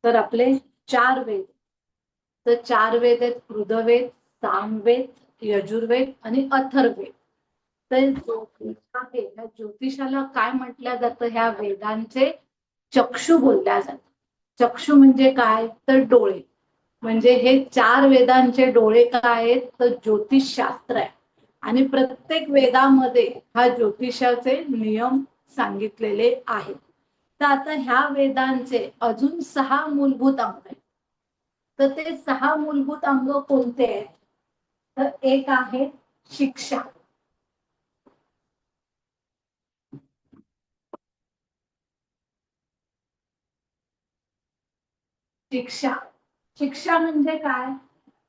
तर आपले 4 वेद. तर 4 वेद आहेत, ऋग्वेद, सामवेद, यजुर्वेद आणि अथर्ववेद. तर ज्योतिषाला काय म्हटलं जातं? ह्या वेदांचे चक्षु बोलल्या जातात. चक्षु म्हणजे काय? तर डोळे. म्हणजे हे 4 वेदांचे डोळे काय आहेत? तर ज्योतिषशास्त्र आहे. आणि प्रत्येक वेदामध्ये हा ज्योतिषाचे नियम सांगितलेले आहेत. तर आता ह्या वेदांचे अजून 6 मूलभूत अंग आहेत. तर ते 6 मूलभूत अंग कोणते आहेत? तर एक आहे शिक्षा. शिक्षा शिक्षा म्हणजे काय?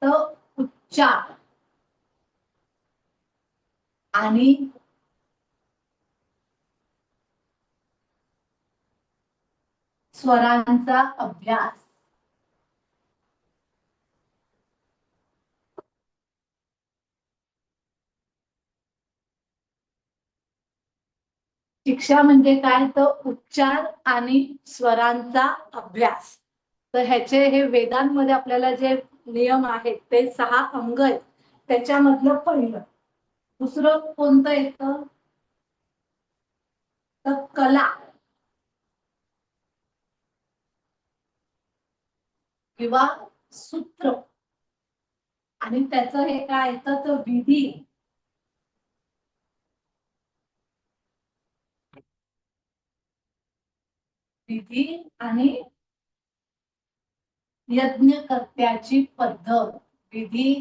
तर उच्चार आणि स्वरांचा अभ्यास. शिक्षा म्हणजे काय? तर उच्चार आणि स्वरांचा अभ्यास. तर ह्याचे हे वेदांमध्ये आपल्याला जे नियम आहेत ते 6 अंग आहेत. त्याच्यामधलं पहिलं. दुसरं कोणतं येतं? तर कला किंवा सूत्र. आणि त्याचं हे काय येतं? तर विधी. विधी आणि यज्ञकर्त्याची पद्धत. विधी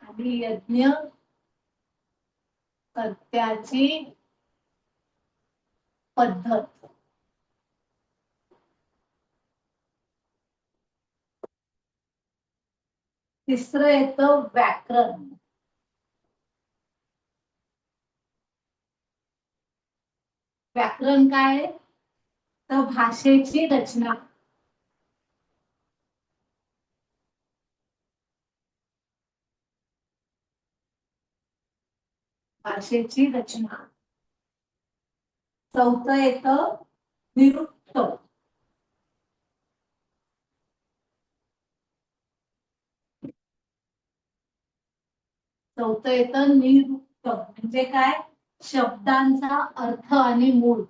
आणि यज्ञ कर्त्याची पद्धत. तिसरं येतं व्याकरण. व्याकरण काय? तर भाषेची रचना. भाषेची रचना. चौथं येतं निरुक्त. चौथं येतं निरुक्त म्हणजे काय? शब्दांचा अर्थ आणि मूळ.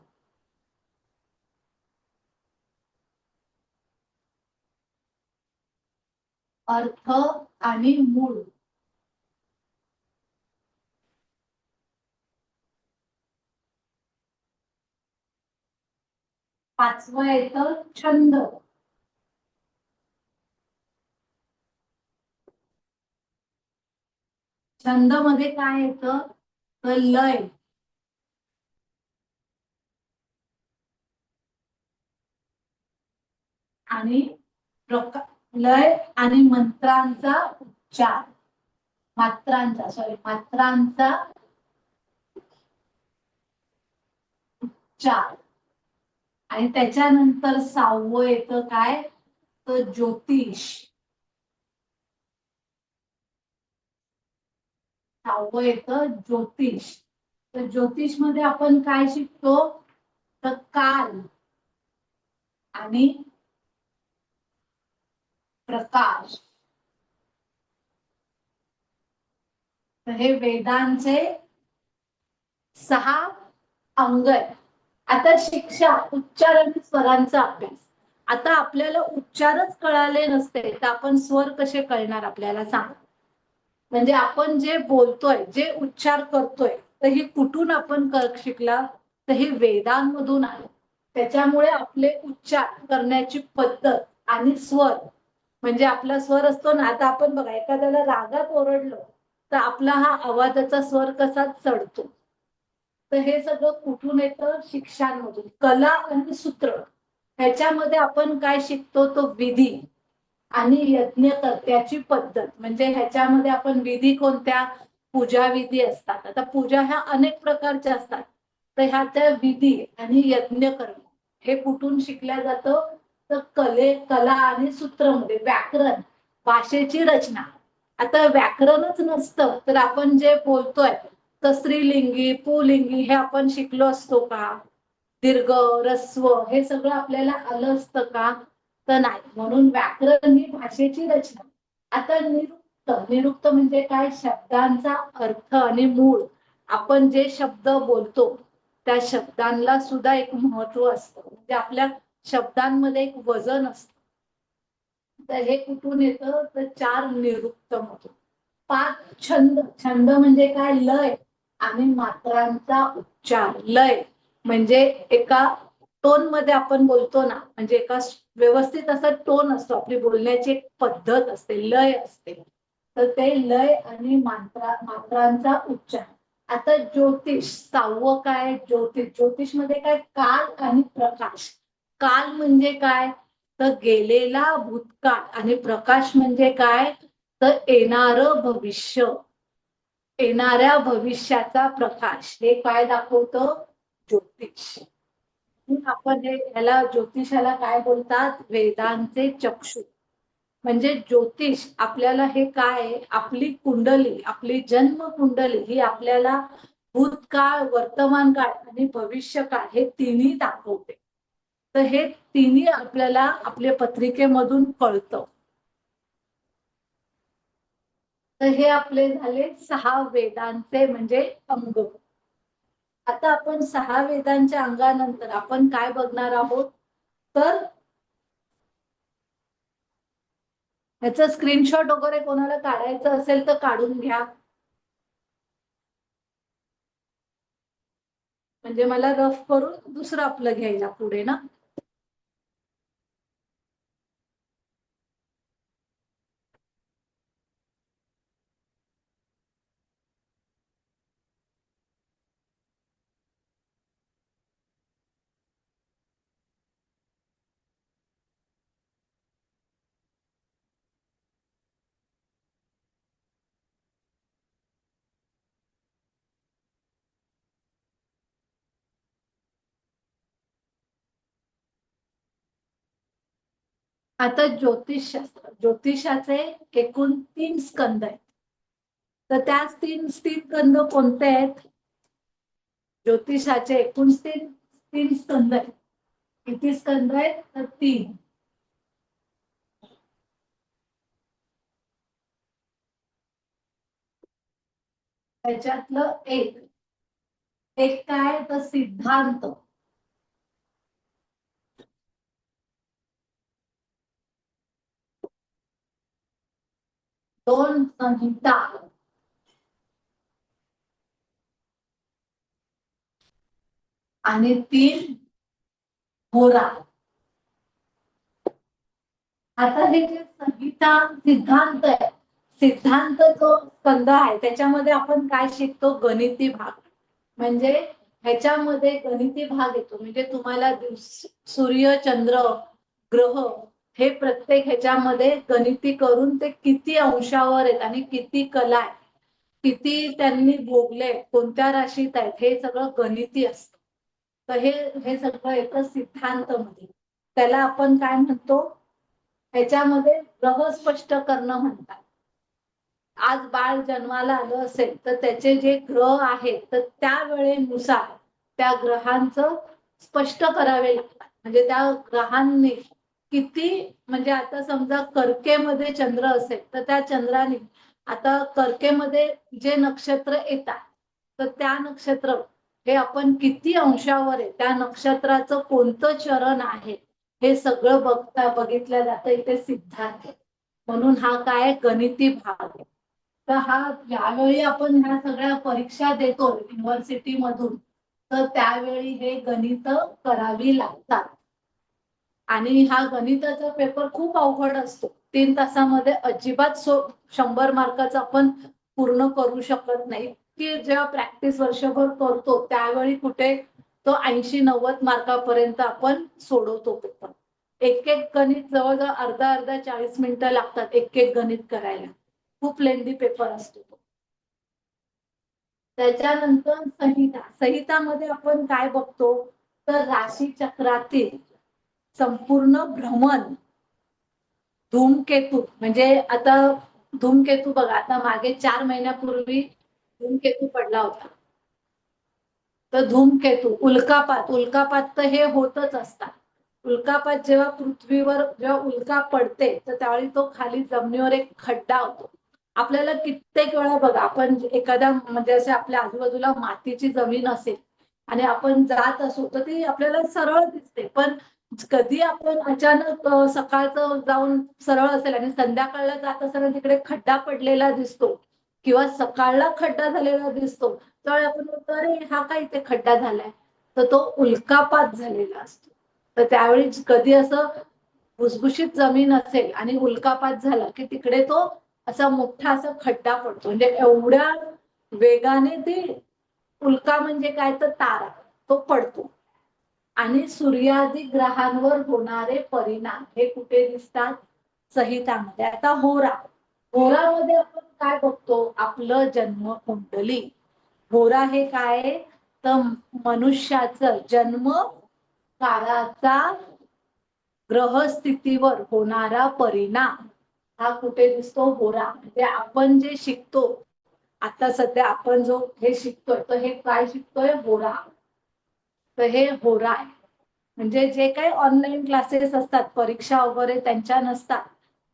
अर्थ आणि मूळ. पाचवं येतं छंद. छंद मध्ये काय येतं? तर लय आणि लय आणि मंत्रांचा उच्चार. मात्रांचा उच्चार. आणि त्याच्यानंतर 6वं येतं काय? तर ज्योतिष. 6वं येतं ज्योतिष. तर ज्योतिष मध्ये आपण काय शिकतो? तर काल आणि प्रकाश. तर हे वेदांचे 6 अंग आहेत. आता शिक्षा, उच्चार आणि स्वरांचा अभ्यास. आता आपल्याला उच्चारच कळाले नसते तर आपण स्वर कसे कळणार आपल्याला? सांग. म्हणजे आपण जे बोलतोय, जे उच्चार करतोय, तर हे कुठून आपण शिकला? तर हे वेदांमधून आहे. त्याच्यामुळे आपले उच्चार करण्याची पद्धत आणि स्वर, म्हणजे आपला स्वर असतो ना. आता आपण बघा, एखाद्याला रागात ओरडलं तर आपला हा आवाजाचा स्वर कसा चढतो. तर हे सगळं कुठून येतं? शिक्षांमधून. कला आणि सूत्र ह्याच्यामध्ये आपण काय शिकतो? तो विधी आणि यज्ञकर्त्याची पद्धत. म्हणजे ह्याच्यामध्ये आपण विधी कोणत्या? पूजा विधी असतात. आता पूजा ह्या अनेक प्रकारच्या असतात. तर ह्याच्या विधी आणि यज्ञ करणं हे कुठून शिकल्या जातं? तर कला आणि सूत्रमध्ये. व्याकरण, भाषेची रचना. आता व्याकरणच नसतं तर आपण जे बोलतोय तर स्त्रीलिंगी पुलिंगी हे आपण शिकलो असतो का? दीर्घ रस्व हे सगळं आपल्याला आलं असतं का? तर नाही. म्हणून व्याकरण ही भाषेची रचना. आता निरुक्त, निरुक्त म्हणजे काय? शब्दांचा अर्थ आणि मूळ, आपण जे शब्द बोलतो त्या शब्दांना सुद्धा एक महत्व असतं. म्हणजे आपल्या शब्दांमध्ये एक वजन असतं. तर हे कुठून येतं? तर 4 निरुक्त मधून. 5 छंद. छंद म्हणजे काय? लय आणि मात्रांचा उच्चार. लय म्हणजे एका टोन मध्ये आपण बोलतो ना, म्हणजे एका व्यवस्थित असा टोन असतो, आपली बोलण्याची एक पद्धत असते, लय असते. तर ते लय आणि मात्रांचा उच्चार. आता ज्योतिष 6वं काय? ज्योतिष. ज्योतिष मध्ये काय? काल आणि प्रकाश. काल म्हणजे काय? तर गेलेला भूतकाळ. आणि प्रकाश म्हणजे काय? तर येणारं भविष्य. येणाऱ्या भविष्याचा प्रकाश. हे काय दाखवतं? ज्योतिष. आपण हे ह्याला ज्योतिषाला काय बोलतात? वेदांचे चक्षु. म्हणजे ज्योतिष आपल्याला हे काय? आपली कुंडली, आपली जन्म कुंडली ही आपल्याला भूतकाळ, वर्तमान काळ आणि भविष्य काळ हे तिन्ही दाखवते. तर हे तिन्ही आपल्याला आपल्या पत्रिकेमधून कळतं. तर हे आपले झाले 6 वेदांचे म्हणजे अंग. आता आपण 6 वेदांच्या अंगानंतर आपण काय बघणार आहोत? तर ह्याचं स्क्रीनशॉट वगैरे कोणाला काढायचं असेल तर काढून घ्या. म्हणजे मला रफ करून दुसरं आपलं घ्यायला पुढे ना. आता ज्योतिषशास्त्र. ज्योतिषाचे एकूण 3 स्कंद आहेत. तर त्याच तीन स्कंद कोणते आहेत? ज्योतिषाचे एकूण 3 स्कंद आहेत. किती स्कंद आहेत? तर 3. त्याच्यातलं एक एक काय? तर सिद्धांत. 2 संहिता. आणि 3 होरा. आता हे जे संहिता सिद्धांत आहे, सिद्धांत जो स्कंद आहे त्याच्यामध्ये आपण काय शिकतो? गणिती भाग. म्हणजे ह्याच्यामध्ये गणिती भाग येतो. म्हणजे तुम्हाला सूर्य, चंद्र, ग्रह हे प्रत्येक ह्याच्यामध्ये गणिती करून ते किती अंशावर आहेत आणि किती कला आहे, किती त्यांनी भोगले, कोणत्या राशीत आहेत, हे सगळं गणिती असतं. तर हे सगळं येतं सिद्धांत मध्ये. त्याला आपण काय म्हणतो? ह्याच्यामध्ये ग्रह स्पष्ट करणं म्हणतात. आज बाळ जन्माला आलं असेल तर त्याचे जे ग्रह आहेत तर त्या वेळेनुसार त्या ग्रहांचं स्पष्ट करावे लागतात. म्हणजे त्या ग्रहांनी किती, म्हणजे आता समजा कर्केमध्ये चंद्र असेल तर त्या चंद्राने आता कर्केमध्ये जे नक्षत्र येतात तर त्या नक्षत्र हे आपण किती अंशावर आहे, त्या नक्षत्राचं कोणतं चरण आहे, हे सगळं बघितलं जातं इथे सिद्धांत. म्हणून हा काय? गणिती भाग आहे. तर हा ज्यावेळी आपण ह्या सगळ्या परीक्षा देतो युनिव्हर्सिटी मधून तर त्यावेळी हे गणित करावी लागतात. आणि हा गणिताचा पेपर खूप अवघड असतो. 3 तासामध्ये अजिबात 100 मार्काचा आपण पूर्ण करू शकत नाही. की जेव्हा प्रॅक्टिस वर्षभर करतो त्यावेळी कुठे तो 80-90 मार्कापर्यंत आपण सोडवतो पेपर. एक एक गणित जवळजवळ अर्धा अर्धा 40 मिनिटं लागतात एक एक गणित करायला. खूप लेंदी पेपर असतो तो. त्याच्यानंतर संहिता. संहितामध्ये आपण काय बघतो? तर राशी चक्रातील संपूर्ण भ्रमण. धूमकेतू म्हणजे आता धूमकेतू बघा, आता मागे 4 महिन्यापूर्वी धूमकेतू पडला होता. तर धूमकेतू, उल्कापात तर हे होतच असतात. उल्कापात जेव्हा पृथ्वीवर जेव्हा उल्का पडते तर त्यावेळी तो खाली जमिनीवर एक खड्डा होतो. आपल्याला कित्येक वेळा बघा, आपण एखाद्या म्हणजे असे आपल्या आजूबाजूला मातीची जमीन असेल आणि आपण जात असू तर ती आपल्याला सरळ दिसते, पण कधी आपण अचानक सकाळचं जाऊन सरळ असेल आणि संध्याकाळला जात असताना तिकडे खड्डा पडलेला दिसतो किंवा सकाळला खड्डा झालेला दिसतो, तर आपण म्हणतो अरे हा काय इथे खड्डा झालाय, तर तो उल्कापात झालेला असतो. तर त्यावेळी कधी असं भुसभुशीत जमीन असेल आणि उल्कापात झाला की तिकडे तो असा मोठा असा खड्डा पडतो. म्हणजे एवढ्या वेगाने ती उल्का म्हणजे काय तर तारा तो पडतो. आणि सूर्यादी ग्रहांवर होणारे परिणाम हे कुठे दिसतात? संहितामध्ये. आता होरामध्ये आपण काय बघतो? आपलं जन्म कुंडली. होरा हे काय? तर मनुष्याचं जन्म काळाचा ग्रहस्थितीवर होणारा परिणाम हा कुठे दिसतो? होरा. म्हणजे आपण जे शिकतो आता सध्या आपण जो हे शिकतोय तर हे काय शिकतोय? होरा. तर हे होरा आहे. म्हणजे जे काही ऑनलाईन क्लासेस असतात, परीक्षा वगैरे त्यांच्या नसतात,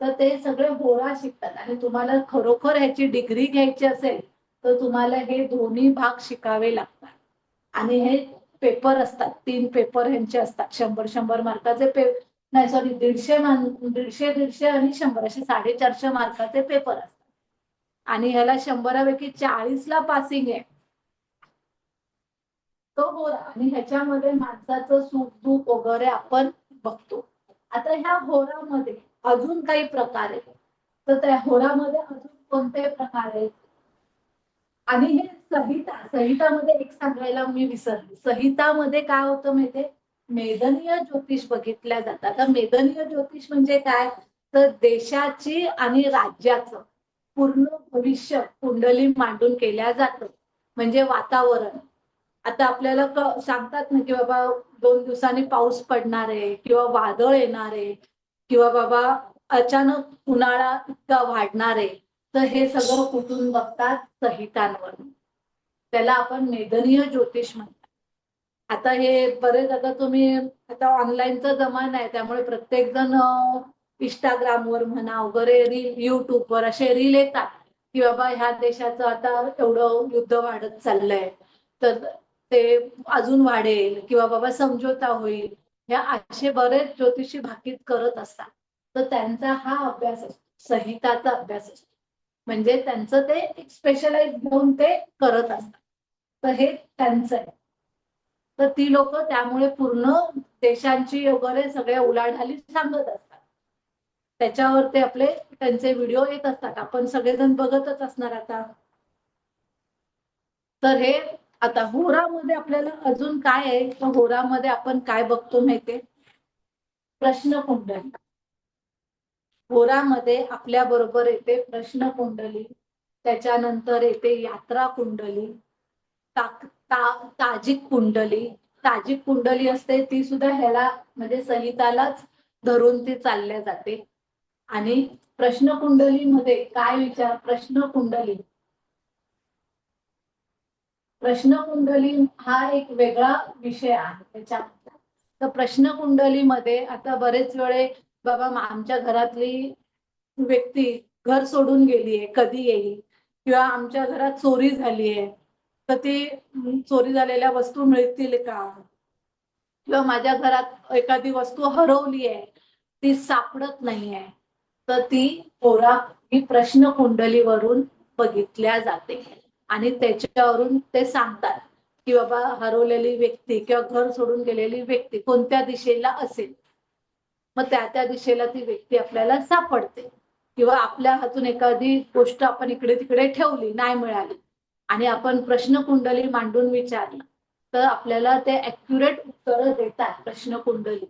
तर ते सगळे होरा शिकतात. आणि तुम्हाला खरोखर ह्याची डिग्री घ्यायची असेल तर तुम्हाला हे दोन्ही भाग शिकावे लागतात. आणि हे पेपर असतात, 3 पेपर ह्यांचे असतात, 100 मार्काचे नाही सॉरी 150 आणि 100 असे 450 मार्काचे पेपर असतात. आणि ह्याला 100पैकी 40ला पासिंग आहे. तो होरा. आणि ह्याच्यामध्ये माणसाचं सुख दुःख वगैरे आपण बघतो. आता ह्या होरामध्ये अजून काही प्रकार आहेत, तर त्या होरामध्ये अजून कोणते प्रकार आहेत? आणि हे संहितामध्ये एक सांगायला मी विसरले. संहितामध्ये काय होतं माहितीये? मेदनीय ज्योतिष बघितल्या जातात. तर मेदनीय ज्योतिष म्हणजे काय? तर देशाची आणि राज्याचं पूर्ण भविष्य कुंडली मांडून केल्या जातं. म्हणजे वातावरण आता आपल्याला सांगतात ना की बाबा 2 दिवसांनी पाऊस पडणार आहे किंवा वादळ येणार आहे किंवा बाबा अचानक उन्हाळा इतका वाढणार आहे, तर हे सगळं कुठून बघतात? संहितांवरून. त्याला आपण मेदनीय ज्योतिष म्हणतात. आता हे बरेच, आता तुम्ही आता ऑनलाईनचा जमाना आहे त्यामुळे प्रत्येक जण इंस्टाग्रामवर म्हणा वगैरे रील, युट्यूबवर असे रील येतात की बाबा ह्या देशाचं आता एवढं युद्ध वाढत चाललंय, तर ते अजून वाढेल किंवा बाबा समझोता होईल. ह्या असे बरेच ज्योतिषी भाकीत करत असतात. तर त्यांचा हा अभ्यास असतो, संहिताचा अभ्यास असतो. म्हणजे त्यांचं ते स्पेशलाइज घेऊन ते करत असतात. तर हे त्यांचं आहे. तर ती लोक त्यामुळे पूर्ण देशांची वगैरे सगळ्या उलाढाली सांगत असतात. त्याच्यावर ते आपले त्यांचे व्हिडिओ येत असतात, आपण सगळेजण बघतच असणार आता. तर हे आता होरामध्ये आपल्याला अजून काय आहे? तर होरामध्ये आपण काय बघतो माहितीये? प्रश्न कुंडली. होरामध्ये आपल्या बरोबर येते प्रश्न कुंडली, त्याच्यानंतर येते यात्रा कुंडली, ताजिक कुंडली. ताजिक कुंडली असते ती सुद्धा ह्याला म्हणजे संहितालाच धरून ती चालल्या जाते. आणि प्रश्न कुंडलीमध्ये काय विचार? प्रश्न कुंडली हा एक वेगळा विषय आहे त्याच्यात. तर प्रश्न कुंडलीमध्ये आता बरेच वेळे बाबा आमच्या घरातली व्यक्ती घर सोडून गेलीये, कधी येईल, किंवा आमच्या घरात चोरी झालीये, तर ती चोरी झालेल्या वस्तू मिळतील का, किंवा माझ्या घरात एखादी वस्तू हरवली आहे, ती सापडत नाहीये, तर ती होरा ही प्रश्न कुंडलीवरून बघितल्या जाते. आणि त्याच्यावरून ते सांगतात की बाबा हरवलेली व्यक्ती किंवा घर सोडून गेलेली व्यक्ती कोणत्या दिशेला असेल, मग त्या दिशेला ती व्यक्ती आपल्याला सापडते. किंवा आपल्या हातून एखादी गोष्ट आपण इकडे तिकडे ठेवली, नाही मिळाली, आणि आपण प्रश्न कुंडली मांडून विचारलं, तर आपल्याला ते ऍक्युरेट उत्तर देतात. प्रश्न कुंडली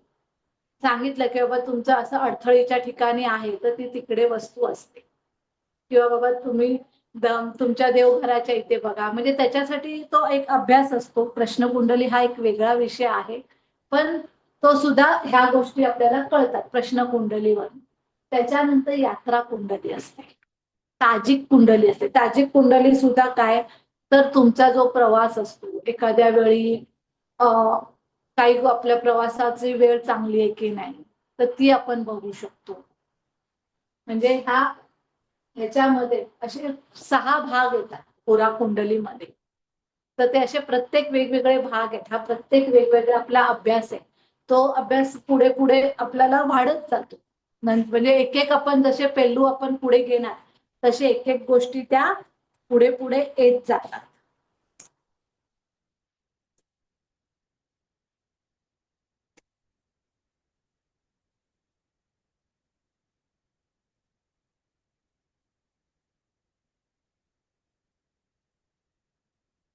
सांगितलं की बाबा तुमचं असं अडथळीच्या ठिकाणी आहे तर ती तिकडे वस्तू असते, किंवा बाबा तुम्ही तुमच्या देवघराच्या इथे बघा. म्हणजे त्याच्यासाठी तो एक अभ्यास असतो. प्रश्न कुंडली हा एक वेगळा विषय आहे, पण तो सुद्धा ह्या गोष्टी आपल्याला कळतात प्रश्न कुंडलीवर. त्याच्यानंतर यात्रा कुंडली असते, ताजिक कुंडली असते. ताजिक कुंडली सुद्धा काय? तर तुमचा जो प्रवास असतो एखाद्या वेळी काही आपल्या प्रवासाची वेळ चांगली आहे की नाही तर ती आपण बघू शकतो. म्हणजे ह्याच्यामध्ये असे 6 भाग येतात होरा कुंडलीमध्ये. तर ते असे प्रत्येक वेगवेगळे भाग आहेत. हा प्रत्येक वेगवेगळा आपला अभ्यास आहे. तो अभ्यास पुढे पुढे आपल्याला वाढत जातो. म्हणजे एक एक आपण जसे पेलू आपण पुढे घेणार तसे एक एक गोष्टी त्या पुढे पुढे येत जातात.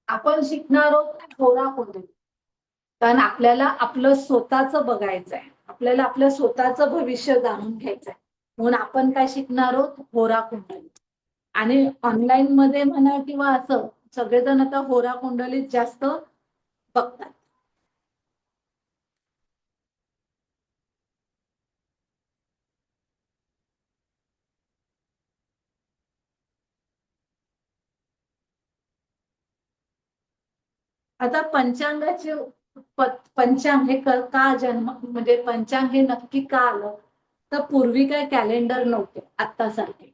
आपण शिकणार आहोत होरा कुंडली. कारण आपल्याला आपलं स्वतःचं बघायचं आहे. आपल्याला आपलं स्वतःचं भविष्य जाणून घ्यायचं आहे. म्हणून आपण काय शिकणार आहोत होरा कुंडली. आणि ऑनलाईन मध्ये म्हणा किंवा असं सगळेजण आता होरा कुंडलीत जास्त बघतात. आता पंचांगाचे पंचांग हे का जन्म म्हणजे पंचांग हे नक्की का आलं तर पूर्वी काय कॅलेंडर नव्हते आत्तासारखे.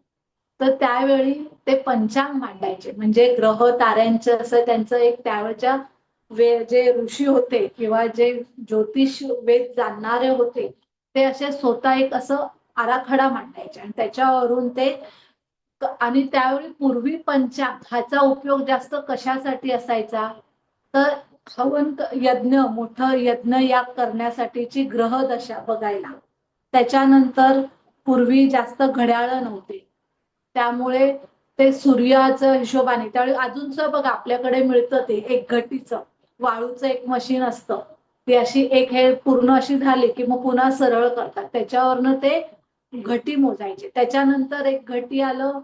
तर त्यावेळी ते पंचांग मांडायचे म्हणजे ग्रह ताऱ्यांचं असं त्यांचं एक त्यावेळच्या जे ऋषी होते किंवा जे ज्योतिष वेद जाणणारे होते ते असे स्वतः एक असं आराखडा मांडायचे आणि त्याच्यावरून ते आणि त्यावेळी पूर्वी पंचांग ह्याचा उपयोग जास्त कशासाठी असायचा तर हवन यज्ञ मोठं यज्ञ याग करण्यासाठीची ग्रहदशा बघायला. त्याच्यानंतर पूर्वी जास्त घड्याळ नव्हते त्यामुळे ते सूर्याचं हिशोबाने त्यावेळी अजूनच बघा आपल्याकडे मिळतं ते एक घटीचं वाळूचं एक मशीन असतं. ती अशी एक हे पूर्ण अशी झाली की मग पुन्हा सरळ करतात त्याच्यावरनं ते घटी मोजायचे. त्याच्यानंतर एक घटी आलं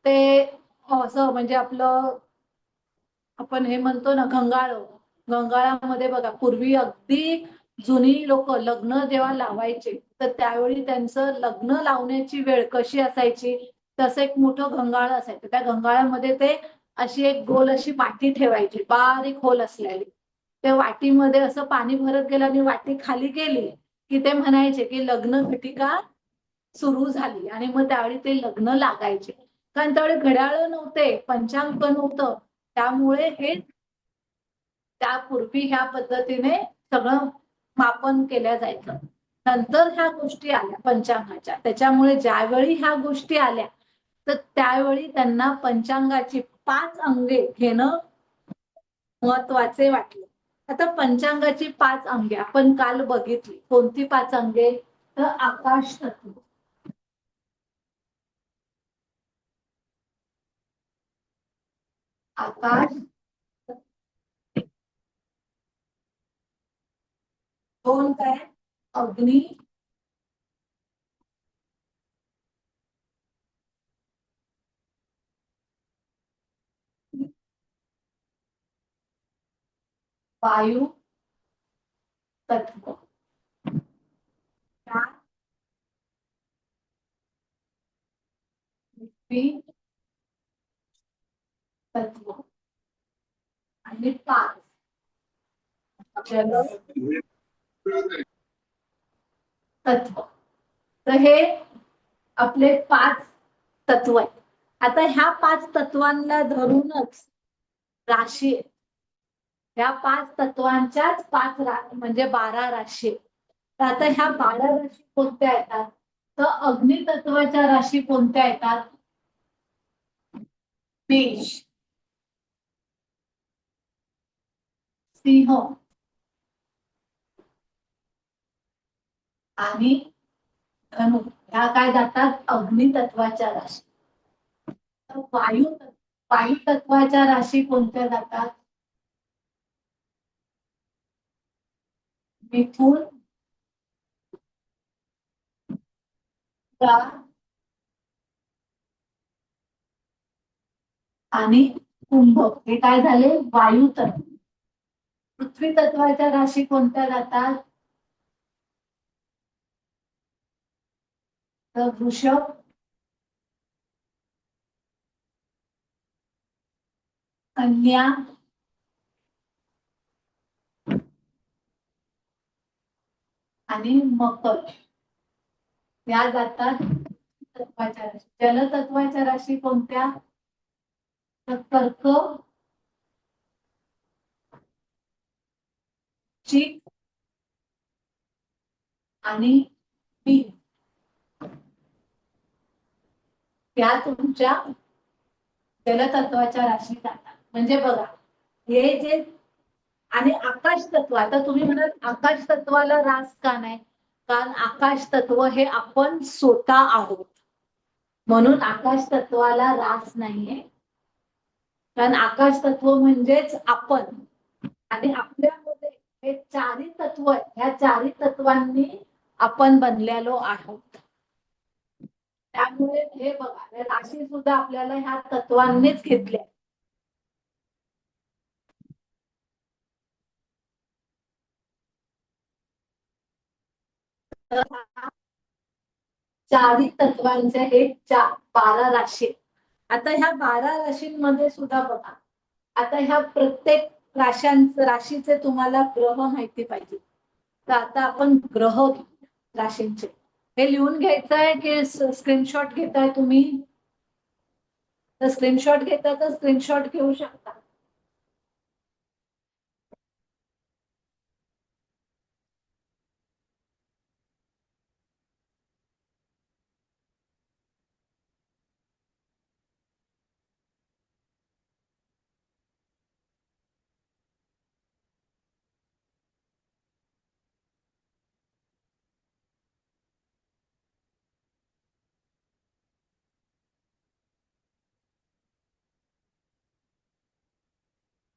ते असं म्हणजे आपलं आपण हे म्हणतो ना घंगाळ. घंगाळामध्ये बघा पूर्वी अगदी जुनी लोक लग्न जेव्हा लावायचे तर त्यावेळी त्यांचं लग्न लावण्याची वेळ कशी असायची तसं एक मोठं घंगाळ असायचं. त्या घंगाळामध्ये ते अशी एक गोल अशी वाटी ठेवायची बारीक होल असलेली. त्या वाटीमध्ये असं पाणी भरत गेलं आणि वाटी खाली गेली की ते म्हणायचे की लग्न घटिका सुरू झाली आणि मग त्यावेळी ते लग्न लागायचे. कारण त्यावेळी घड्याळ नव्हते पंचांग पण नव्हतं त्यामुळे हे त्यापूर्वी ह्या पद्धतीने सगळं मापन केल्या जायचं. नंतर ह्या गोष्टी आल्या पंचांगाच्या त्याच्यामुळे ज्यावेळी ह्या गोष्टी आल्या तर त्यावेळी त्यांना पंचांगाची 5 अंगे घेणं महत्वाचे वाटले. आता पंचांगाची 5 अंगे आपण काल बघितली कोणती 5 अंगे तर आकाश तत्व आकाश दोन काय अग्नी वायू तत्व पृथ्वी तत्व आणि 5 जल तत्व. तर हे आपले 5 तत्व आहेत. आता ह्या 5 तत्वांना धरूनच राशी आहे. ह्या 5 तत्वांच्याच 5 म्हणजे 12 राशी. तर आता ह्या 12 राशी कोणत्या येतात तर अग्नितत्वाच्या राशी कोणत्या येतात मेष सिंह आणि धनु ह्या काय जातात अग्नितत्वाच्या राशी. तर वायू तत्वाच्या राशी कोणत्या जातात मिथुन तुला आणि कुंभ हे काय झाले वायू तत्व. पृथ्वी तत्वाच्या राशी कोणत्या जातात तर वृषभ, कन्या आणि मकर या जातात तत्वाच्या राशी. जलतत्वाच्या राशी कोणत्या? कर्क, चिक आणि मीन त्या तुमच्या जलतत्वाच्या राशी जातात. म्हणजे बघा हे जे आणि आकाश तत्व, आता तुम्ही म्हणत आकाश तत्वाला रास का नाही? कारण आकाश तत्व हे आपण स्वतः आहोत, म्हणून आकाश तत्वाला रास नाहीये. कारण आकाश तत्व म्हणजेच आपण, आणि आपल्यामध्ये हे चारी तत्व, ह्या चारी तत्वांनी आपण बनलेलो आहोत. त्यामुळे हे बघा राशी सुद्धा आपल्याला ह्या तत्वांनीच घेतल्या. चारी तत्वांचे हे 12 राशी. आता ह्या 12 राशींमध्ये सुद्धा बघा, आता ह्या प्रत्येक राशीचे तुम्हाला ग्रह माहिती पाहिजे. तर आता आपण ग्रह राशींचे हे लिहून घ्यायचंय की स्क्रीनशॉट घेताय तुम्ही? तर स्क्रीनशॉट घेता तर स्क्रीनशॉट घेऊ शकता.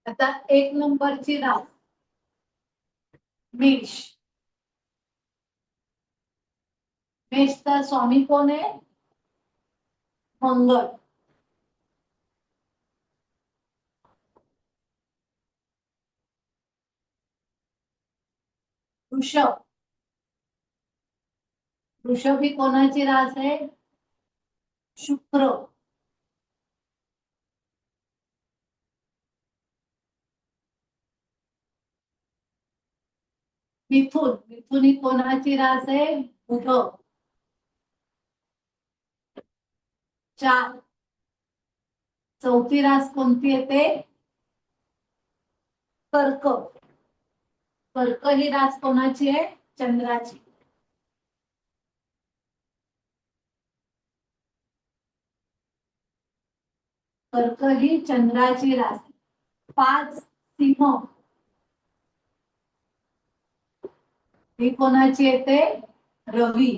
आता 1 नंबरची रास मेष. मेषचा स्वामी कोण आहे? मंगळ. वृषभ. वृषभ ही कोणाची रास आहे? शुक्र. मिथुन. मिथुन ही कोणाची रास आहे? बुध. 4. चौथी रास कोणती येते? कर्क. कर्क ही रास कोणाची आहे? चंद्राची. कर्क ही चंद्राची रास. 5. सिंह ही कोणाची येते? रवी.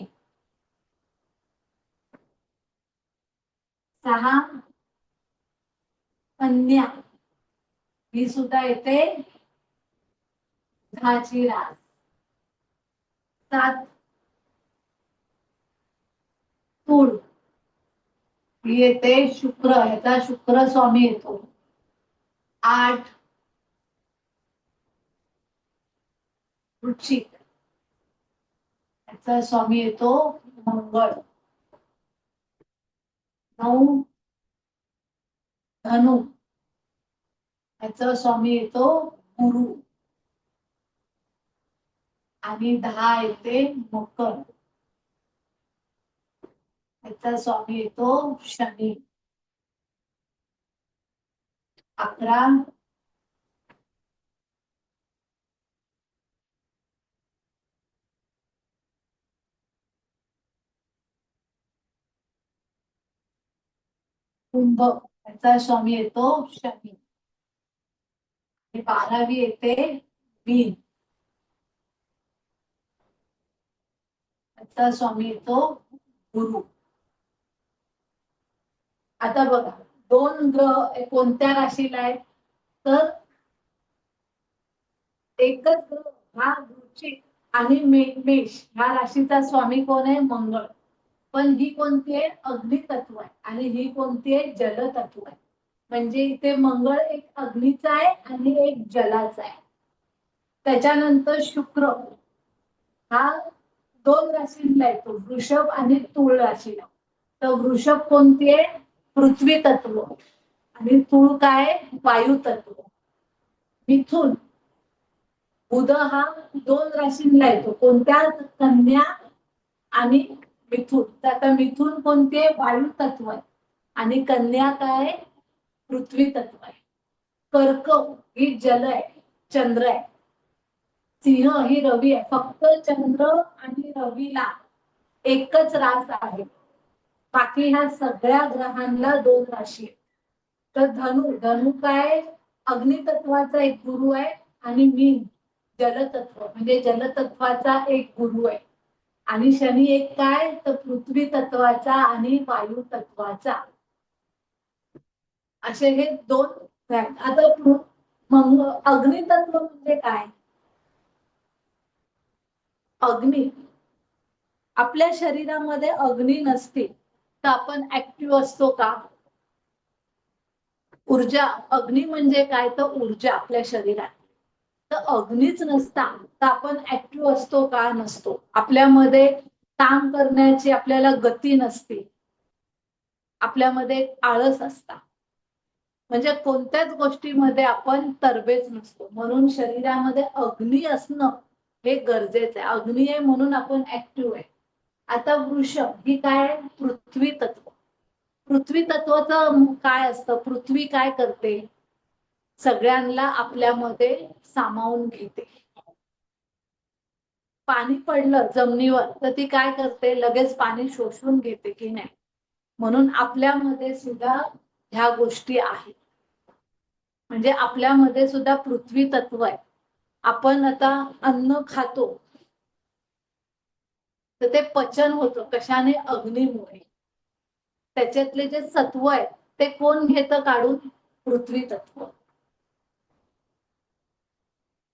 6. कन्या ही सुद्धा येते बुधाची रास. 7. तूळ ही येते शुक्र, ह्याचा शुक्र स्वामी येतो. 8. वृश्चिक, ह्याचा स्वामी येतो मंगळ. 9. धनु, ह्याचा स्वामी येतो गुरु. आणि 10 येते मकर, ह्याचा स्वामी येतो शनी. 11. कुंभ, ह्याचा स्वामी येतो शनी. 12वी येते मीन, ह्याचा स्वामी येतो गुरु. आता बघा 2 ग्रह कोणत्या राशीला आहेत? तर एकच ग्रह हा वृश्चिक आणि मेष ह्या राशीचा स्वामी कोण आहे? मंगळ. पण ही कोणती आहे? अग्नितत्व आहे, आणि ही कोणती आहे? जलतत्व आहे. म्हणजे इथे मंगळ एक अग्नीचा आहे आणि एक जलाचा आहे. त्याच्यानंतर शुक्र हा 2 राशींना येतो, वृषभ आणि तुळ राशीला. तर वृषभ कोणती आहे? पृथ्वी तत्व. आणि तूळ काय वायू तत्व. मिथुन बुध हा 2 राशींना येतो, कोणत्या? कन्या आणि मिथुन. तर आता मिथुन कोणते? वायू तत्व आहे आणि कन्या काय? पृथ्वी तत्व आहे. कर्क ही जल आहे, चंद्र आहे. सिंह ही रवी आहे. फक्त चंद्र आणि रवीला एकच रास आहे, बाकी ह्या सगळ्या ग्रहांना 2 राशी आहेत. तर धनु, धनु काय? अग्नितत्वाचा एक गुरु आहे आणि मीन जलतत्व म्हणजे जलतत्वाचा एक गुरु आहे. आणि शनी एक काय? तर पृथ्वी तत्वाचा आणि वायू तत्वाचा. असे हे 2 आहेत. आता मग अग्नितत्व म्हणजे काय? अग्नी, आपल्या शरीरामध्ये अग्नी नसते तर आपण ऍक्टिव्ह असतो का? ऊर्जा, अग्नी म्हणजे काय? तर ऊर्जा आपल्या शरीरात. तर अग्नीच नसता तर आपण ऍक्टिव्ह असतो का? नसतो. आपल्यामध्ये काम करण्याची आपल्याला गती नसते, आपल्यामध्ये आळस असता, म्हणजे कोणत्याच गोष्टीमध्ये आपण तरबेज नसतो. म्हणून शरीरामध्ये अग्नी असणं हे गरजेचं आहे. अग्नी आहे म्हणून आपण ऍक्टिव्ह आहे. आता वृषभ ही काय? पृथ्वी तत्व. पृथ्वी तत्वाचं काय असतं? पृथ्वी काय करते? सगळ्यांना आपल्यामध्ये सामावून घेते. पाणी पडलं जमिनीवर तर ती काय करते? लगेच पाणी शोषून घेते की नाही? म्हणून आपल्यामध्ये सुद्धा ह्या गोष्टी आहेत. म्हणजे आपल्यामध्ये सुद्धा पृथ्वी तत्व आहे. आपण आता अन्न खातो तर ते पचन होतं कशाने? अग्नीमुळे. त्याच्यातले जे सत्व आहे ते कोण घेतं काढून? पृथ्वी तत्व.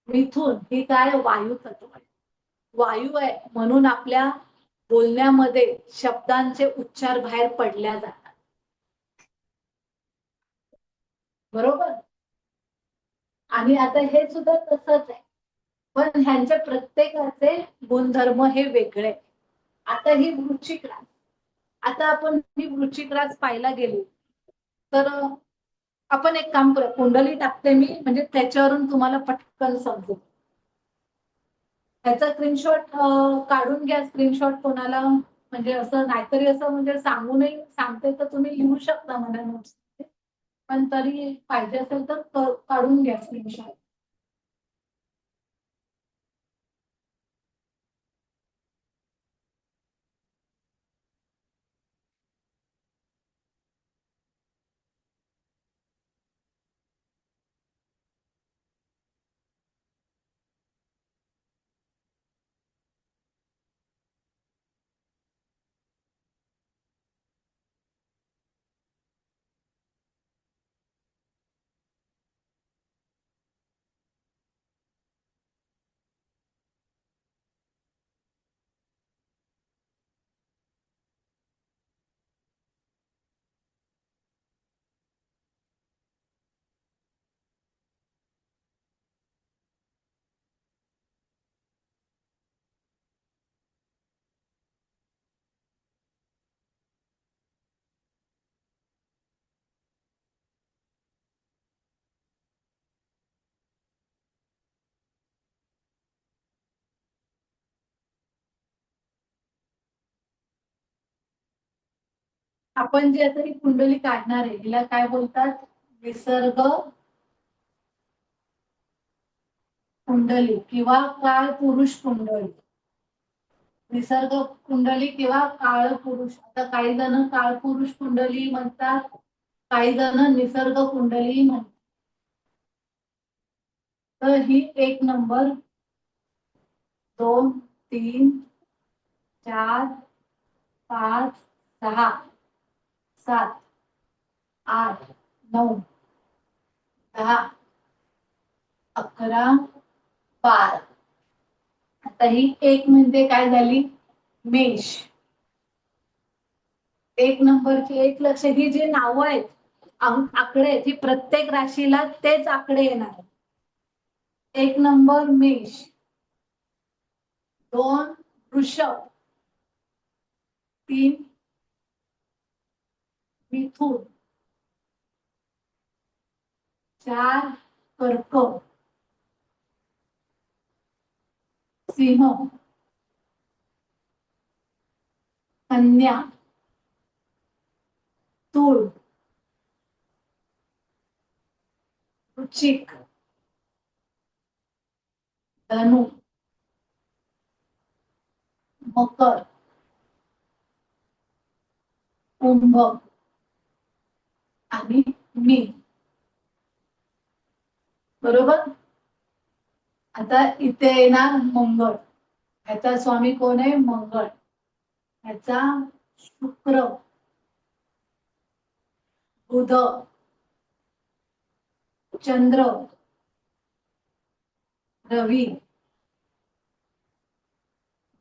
मिथुन ही काय? वायू तत्व आहे. वायू आहे म्हणून आपल्या बोलण्यामध्ये शब्दांचे उच्चार बाहेर पडल्या जातात, बरोबर? आणि आता हे सुद्धा तसंच आहे, पण ह्यांच्या प्रत्येकाचे गुणधर्म हे वेगळे. आता ही वृश्चिक रास, आता आपण ही वृश्चिक रास पाहायला गेलो तर आपण एक काम करूया, कुंडली टाकते मी, म्हणजे त्याच्यावरून तुम्हाला पटकन समजेल. त्याचा स्क्रीनशॉट काढून घ्या. स्क्रीनशॉट कोणाला म्हणजे असं नाहीतरी असं म्हणजे सांगूनही सांगते तर तुम्ही लिहू शकता मला नोट्स, पण तरी पाहिजे असेल तर काढून घ्या स्क्रीनशॉट. आपण जी आता ही कुंडली काढणार आहे हिला काय बोलतात? निसर्ग कुंडली किंवा काळ पुरुष कुंडली. निसर्ग कुंडली किंवा काळ पुरुष. आता काही जण काळ पुरुष कुंडली म्हणतात, काही जण निसर्ग कुंडली म्हणतात. तर ही 1 नंबर, 2, 3, 4, 5, 6, 7, 8, 9, 10, 11, 12. आता ही 1 म्हणजे काय झाली? मेष. 1 नंबरची 1 लक्ष, ही जी नावं आहेत, आकडे आहेत, ही प्रत्येक राशीला तेच आकडे येणार. 1 नंबर मेष, 2 वृषभ, 3 मिथुन, 4 कर्क, सिंह, कन्या, तूळ, वृश्चिक, धनु, मकर, कुंभ आणि मीन. बरोबर. आता इथे येणार मंगळ. ह्याचा स्वामी कोण आहे? मंगळ. ह्याचा शुक्र, बुध, चंद्र, रवी,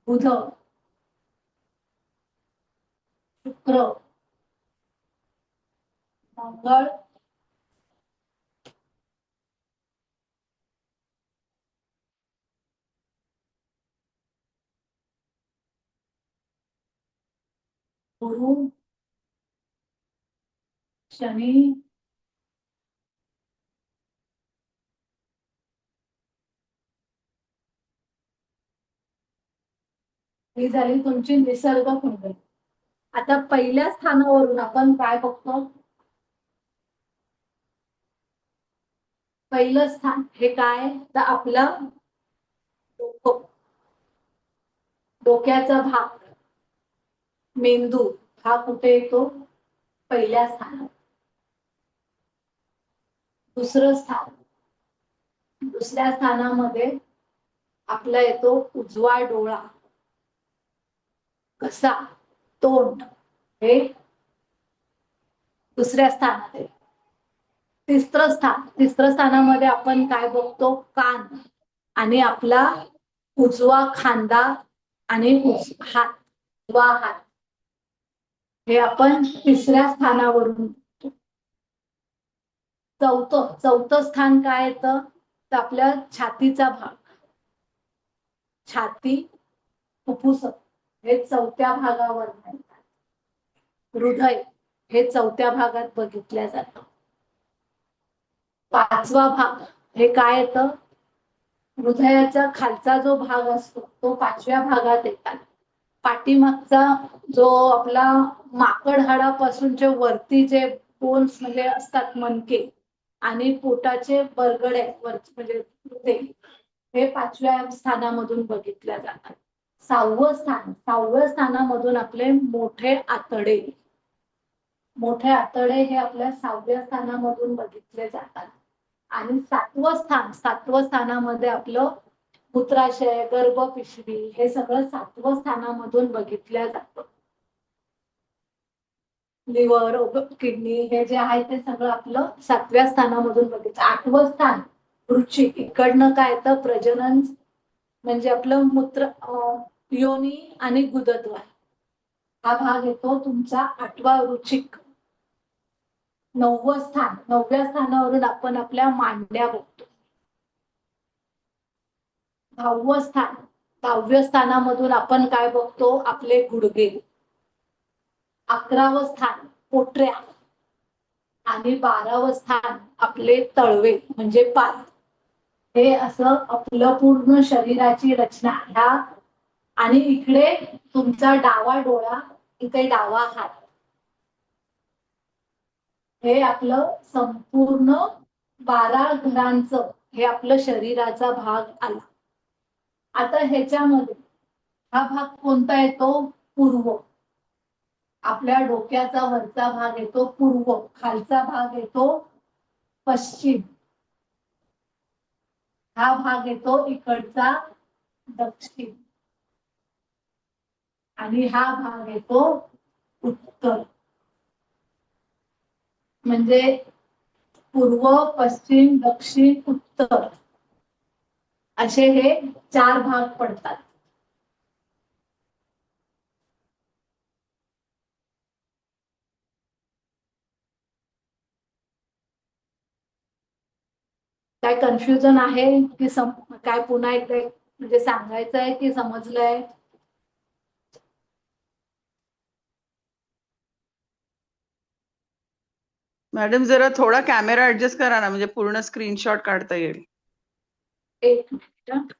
बुध, शुक्र, मंगळ, गुरु, शनी, ही झाली तुमची निसर्ग कुंडली. आता पहिल्या स्थानावरून आपण काय बघतो? पहिलं स्थान हे काय? तर आपलं डोकं, डोक्याचा भाग, मेंदू हा कुठे येतो? पहिल्या स्थानात. दुसरं स्थान, दुसऱ्या स्थानामध्ये आपला येतो उजवा डोळा, कसा, तोंड, हे दुसऱ्या स्थानात आहे. तिसरं स्थान, तिसरं स्थानामध्ये आपण काय बघतो? कान आणि आपला उजवा खांदा आणि हात, उजवा हात, हे आपण तिसऱ्या स्थानावरून. चौथं स्थान काय येतं? तर आपल्या छातीचा भाग, छाती, फुफ्फुस हे चौथ्या भागावर येतात. हृदय हे चौथ्या भागात बघितल्या जातं. पाचवा भाग हे काय येतं? हृदयाचा खालचा जो भाग असतो तो पाचव्या भागात येतात. पाठीमागचा जो आपला माकड हाडापासूनचे वरती जे बोन्स म्हणजे असतात, मणके आणि पोटाचे बरगडे म्हणजे हे पाचव्या स्थानामधून बघितल्या जातात. सहाव्या स्थानामधून आपले मोठे आतडे, मोठे आतडे हे आपल्या 6व्या स्थानामधून बघितले जातात. आणि 7व्या स्थानामध्ये आपलं मूत्राशय, गर्भपिशवी हे सगळं 7व्या स्थानामधून बघितल्या जातं. लिव्हर, किडनी हे जे आहे ते सगळं आपलं 7व्या स्थानामधून बघितलं. 8वं स्थान वृश्चिक, इकडनं काय येतं? प्रजनन म्हणजे आपलं मूत्र, योनी आणि गुदद्वार हा भाग येतो तुमचा 8वा वृश्चिक. 9वं स्थान, 9व्या स्थानावरून आपण आपल्या मांड्या बघतो. 10वं स्थान, 10व्या स्थानामधून आपण काय बघतो? आपले गुडघे. 11वं स्थान पोटऱ्या आणि 12वं स्थान आपले तळवे म्हणजे पाय. हे असं आपलं पूर्ण शरीराची रचना. ह्या आणि इकडे तुमचा डावा डोळा, इथे डावा हात, हे आपलं संपूर्ण 12 घरांचं हे आपलं शरीराचा भाग आला. आता ह्याच्यामध्ये हा भाग कोणता येतो? पूर्व. आपल्या डोक्याचा वरचा भाग येतो पूर्व, खालचा भाग येतो पश्चिम, हा भाग येतो इकडचा दक्षिण आणि हा भाग येतो उत्तर. म्हणजे पूर्व, पश्चिम, दक्षिण, उत्तर असे हे 4 भाग पडतात. काय कन्फ्युजन आहे की काय पुन्हा एकदा म्हणजे सांगायचं आहे की समजलंय? मॅडम जरा थोडा कॅमेरा ऍडजस्ट करा ना, म्हणजे पूर्ण स्क्रीनशॉट काढता येईल. एक मिनिट.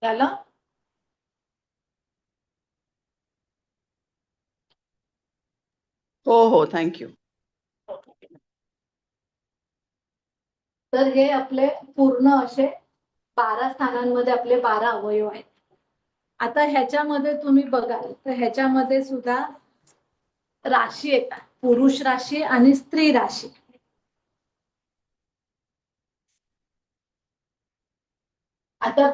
झालं? हो हो, थँक्यू. तर हे आपले पूर्ण असे 12 स्थानांमध्ये आपले 12 अवयव आहेत. आता ह्याच्यामध्ये तुम्ही बघाल तर ह्याच्यामध्ये सुद्धा राशी येतात, पुरुष राशी आणि स्त्री राशी. आता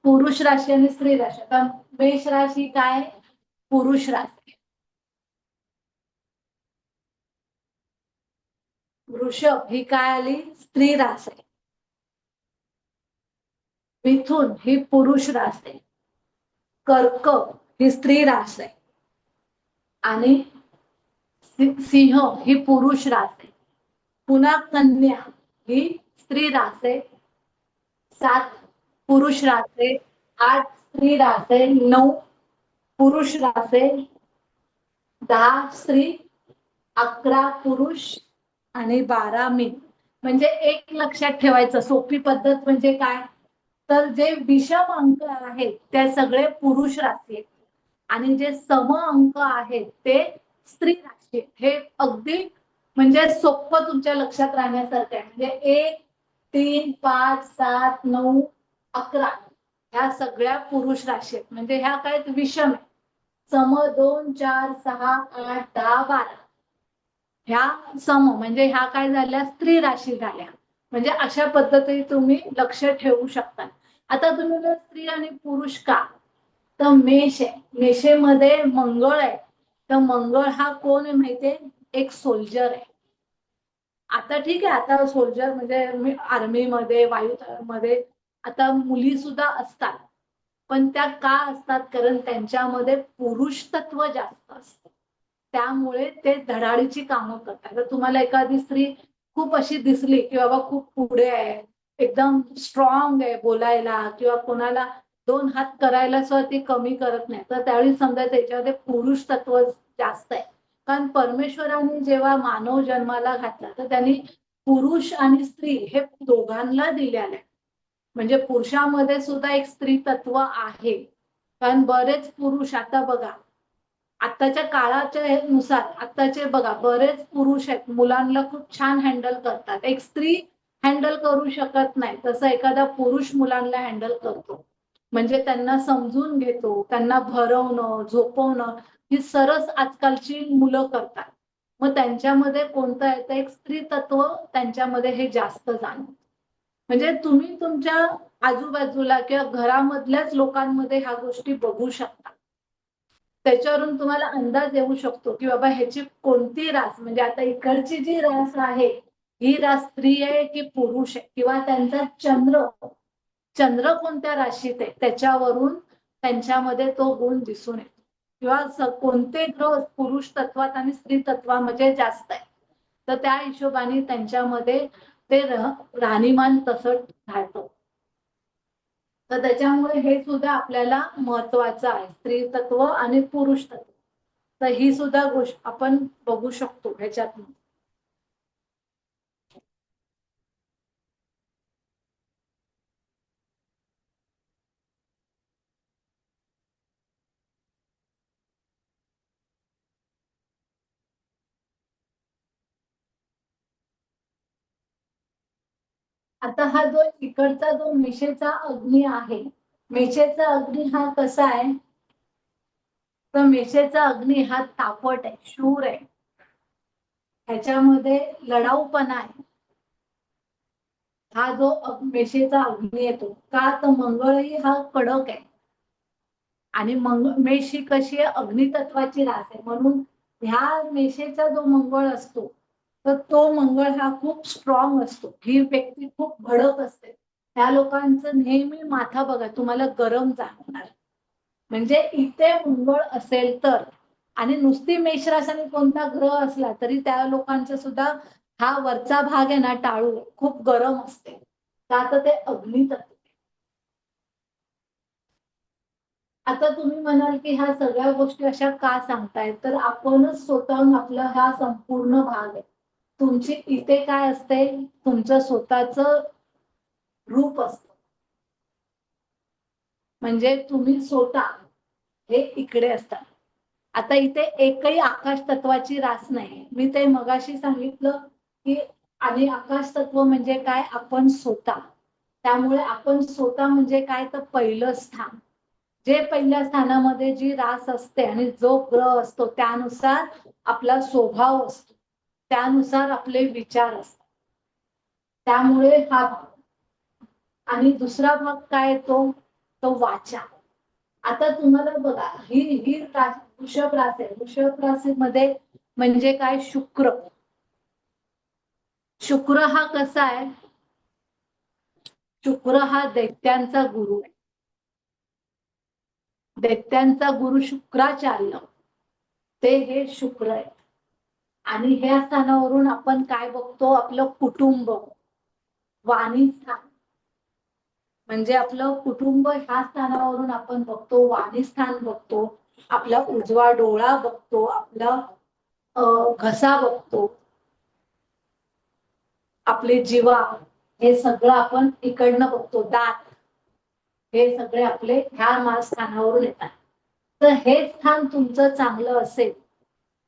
पुरुष राशी आणि स्त्री राशी. आता मेष राशी काय? पुरुष राशी. वृषभ ही काय आली? स्त्री राशी. मिथुन ही पुरुष राशी. कर्क ही स्त्री रास आहे आणि सिंह ही पुरुष रास आहे. पुन्हा कन्या ही स्त्री रास आहे. 7 पुरुष रास आहे, 8 स्त्री रास आहे, 9 पुरुष रास आहे, 10 स्त्री, 11 पुरुष आणि 12 मीन. म्हणजे एक लक्षात ठेवायचं सोपी पद्धत म्हणजे काय, तर जे विषम अंक आहेत ते सगळे पुरुष राशी आहेत आणि जे सम अंक आहेत ते स्त्री राशी आहेत. हे अगदी म्हणजे सोपं तुमच्या लक्षात राहण्यासारखं आहे. म्हणजे 1, 3, 5, 7, 9, 11 ह्या सगळ्या पुरुष राशी आहेत. म्हणजे ह्या काय विषम आहे. सम 2, 4, 6, 8, 10, 12 ह्या सम म्हणजे ह्या काय झाल्या? स्त्री राशी झाल्या. म्हणजे अशा पद्धतीने तुम्ही लक्ष ठेवू शकता. आता तुम्ही स्त्री आणि पुरुष का, तर मेष आहे, मेषेमध्ये मंगळ आहे. तर मंगळ हा कोण आहे माहितीये? एक सोल्जर आहे. आता ठीक आहे, आता सोल्जर म्हणजे आर्मीमध्ये, वायुदलामध्ये आता मुली सुद्धा असतात. पण त्या का असतात? कारण त्यांच्यामध्ये पुरुष तत्व जास्त असतं. त्यामुळे ते धडाडीची कामं करतात. तर तुम्हाला एखादी स्त्री खूप अशी दिसली की बाबा खूप पुढे आहे, एकदम स्ट्रॉंग आहे बोलायला किंवा कोणाला 2 हात करायला सुद्धा ती कमी करत नाही, तर त्यावेळी समजा त्याच्यामध्ये पुरुष तत्व जास्त आहे. कारण परमेश्वराने जेव्हा मानव जन्माला घातला तर त्यांनी पुरुष आणि स्त्री हे दोघांना दिलेलं आहे. म्हणजे पुरुषामध्ये सुद्धा एक स्त्री तत्व आहे. कारण बरेच पुरुष आता बघा, आताच्या काळाच्या नुसार आताचे बघा बरेच पुरुष आहेत, मुलांना खूप छान हँडल करतात. एक स्त्री हँडल करू शकत नाही तसं एखादा पुरुष मुलांना हँडल करतो. म्हणजे त्यांना समजून घेतो, त्यांना भरवणं, झोपवणं ही सरस आजकालची मुलं करतात. मग त्यांच्यामध्ये कोणतं आहे? तर एक स्त्री तत्व त्यांच्यामध्ये हे जास्त जाणवतं. म्हणजे तुम्ही तुमच्या आजूबाजूला किंवा घरामधल्याच लोकांमध्ये ह्या गोष्टी बघू शकता. त्याच्यावरून तुम्हाला अंदाज येऊ शकतो की बाबा ह्याची कोणती रास, म्हणजे आता इकडची जी रास आहे ही रास स्त्री आहे की पुरुष आहे, किंवा त्यांचा चंद्र कोणत्या राशीत आहे त्याच्यावरून त्यांच्यामध्ये तो गुण दिसून येतो. किंवा कोणते ग्रह पुरुष तत्वात आणि स्त्री तत्वामध्ये जास्त आहे, तर त्या हिशोबाने त्यांच्यामध्ये ते राहणीमान तसं ढाळतं. तर त्याच्यामुळे हे सुद्धा आपल्याला महत्वाचं आहे, स्त्री तत्व आणि पुरुष तत्व. तर ही सुद्धा गोष्ट आपण बघू शकतो ह्याच्यात. आता हा जो इकडचा जो मेषेचा अग्नी आहे, मेषेचा अग्नी हा कसा आहे? तर मेषेचा अग्नी हा तापट आहे, शूर आहे, ह्याच्यामध्ये लढाऊपणा आहे. हा जो मेषेचा अग्नी येतो का, तर मंगळही हा कडक आहे आणि मेष ही कशी आहे? अग्नितत्वाची रास आहे. म्हणून ह्या मेषेचा जो मंगळ असतो तर तो मंगळ हा खूप स्ट्रॉंग असतो. ही व्यक्ती खूप भडक असते. त्या लोकांचं नेहमी माथा बघा तुम्हाला गरम जाणवणार. म्हणजे इथे मंगळ असेल तर आणि नुसती मेषराशाने कोणता ग्रह असला तरी त्या लोकांचा सुद्धा हा वरचा भाग आहे ना, टाळू खूप गरम असते, का तर ते अग्नितत्व. आता तुम्ही म्हणाल की ह्या सगळ्या गोष्टी अशा का सांगतायत, तर आपणच स्वतःहून आपला हा संपूर्ण भाग आहे. तुमची इथे काय असते, तुमचं स्वतःच रूप असतं, म्हणजे तुम्ही स्वतः हे इकडे असतात. आता इथे एकही आकाश तत्वाची रास नाही. मी ते मगाशी सांगितलं की, आणि आकाश तत्व म्हणजे काय, आपण स्वतः. त्यामुळे आपण स्वतः म्हणजे काय, तर पहिलं स्थान. जे पहिल्या स्थानामध्ये जी रास असते आणि जो ग्रह असतो त्यानुसार आपला स्वभाव असतो, त्यानुसार आपले विचार असतात. त्यामुळे हा भाग. आणि दुसरा भाग काय येतो, तो वाचा. आता तुम्हाला बघा, ही ही वृषभ रास आहे. वृषभ राशीमध्ये म्हणजे काय, शुक्र. शुक्र हा कसा आहे, शुक्र हा दैत्यांचा गुरु आहे. दैत्यांचा गुरु शुक्राचार्य, ते हे शुक्र आहे. आणि ह्या स्थानावरून आपण काय बघतो, आपलं कुटुंब, वाणी स्थान. म्हणजे आपलं कुटुंब ह्या स्थानावरून आपण बघतो, वाणी स्थान बघतो, आपला उजवा डोळा बघतो, आपला घसा बघतो, आपले जिवा, हे सगळं आपण इकडनं बघतो, दात, हे सगळे आपले ह्या स्थानावरून येतात. तर हे स्थान तुमचं चांगलं असेल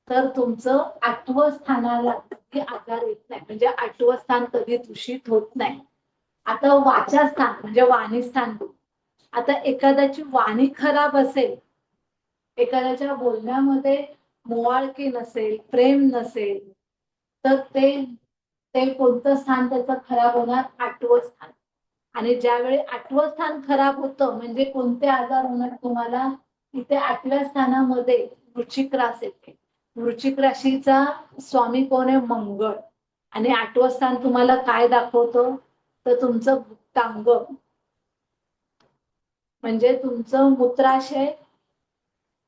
तर तुमचं 8वं स्थानाला कधी आजार येत नाही, म्हणजे 8वं स्थान कधी दूषित होत नाही. आता वाचा स्थान म्हणजे वाणी स्थान. आता एखाद्याची वाणी खराब असेल, एखाद्याच्या बोलण्यामध्ये मुवाळकी नसेल, प्रेम नसेल, तर ते कोणतं स्थान त्याचं खराब होणार, 8वं स्थान. आणि ज्यावेळी 8वं स्थान खराब होतं म्हणजे कोणते आजार होणार तुम्हाला, इथे 8व्या स्थानामध्ये वृश्चिक रास येते. वृश्चिक राशीचा स्वामी कोण आहे, मंगळ. आणि 8वं स्थान तुम्हाला काय दाखवतं, तर तुमचं गुप्तांग, म्हणजे तुमचं मूत्राशय,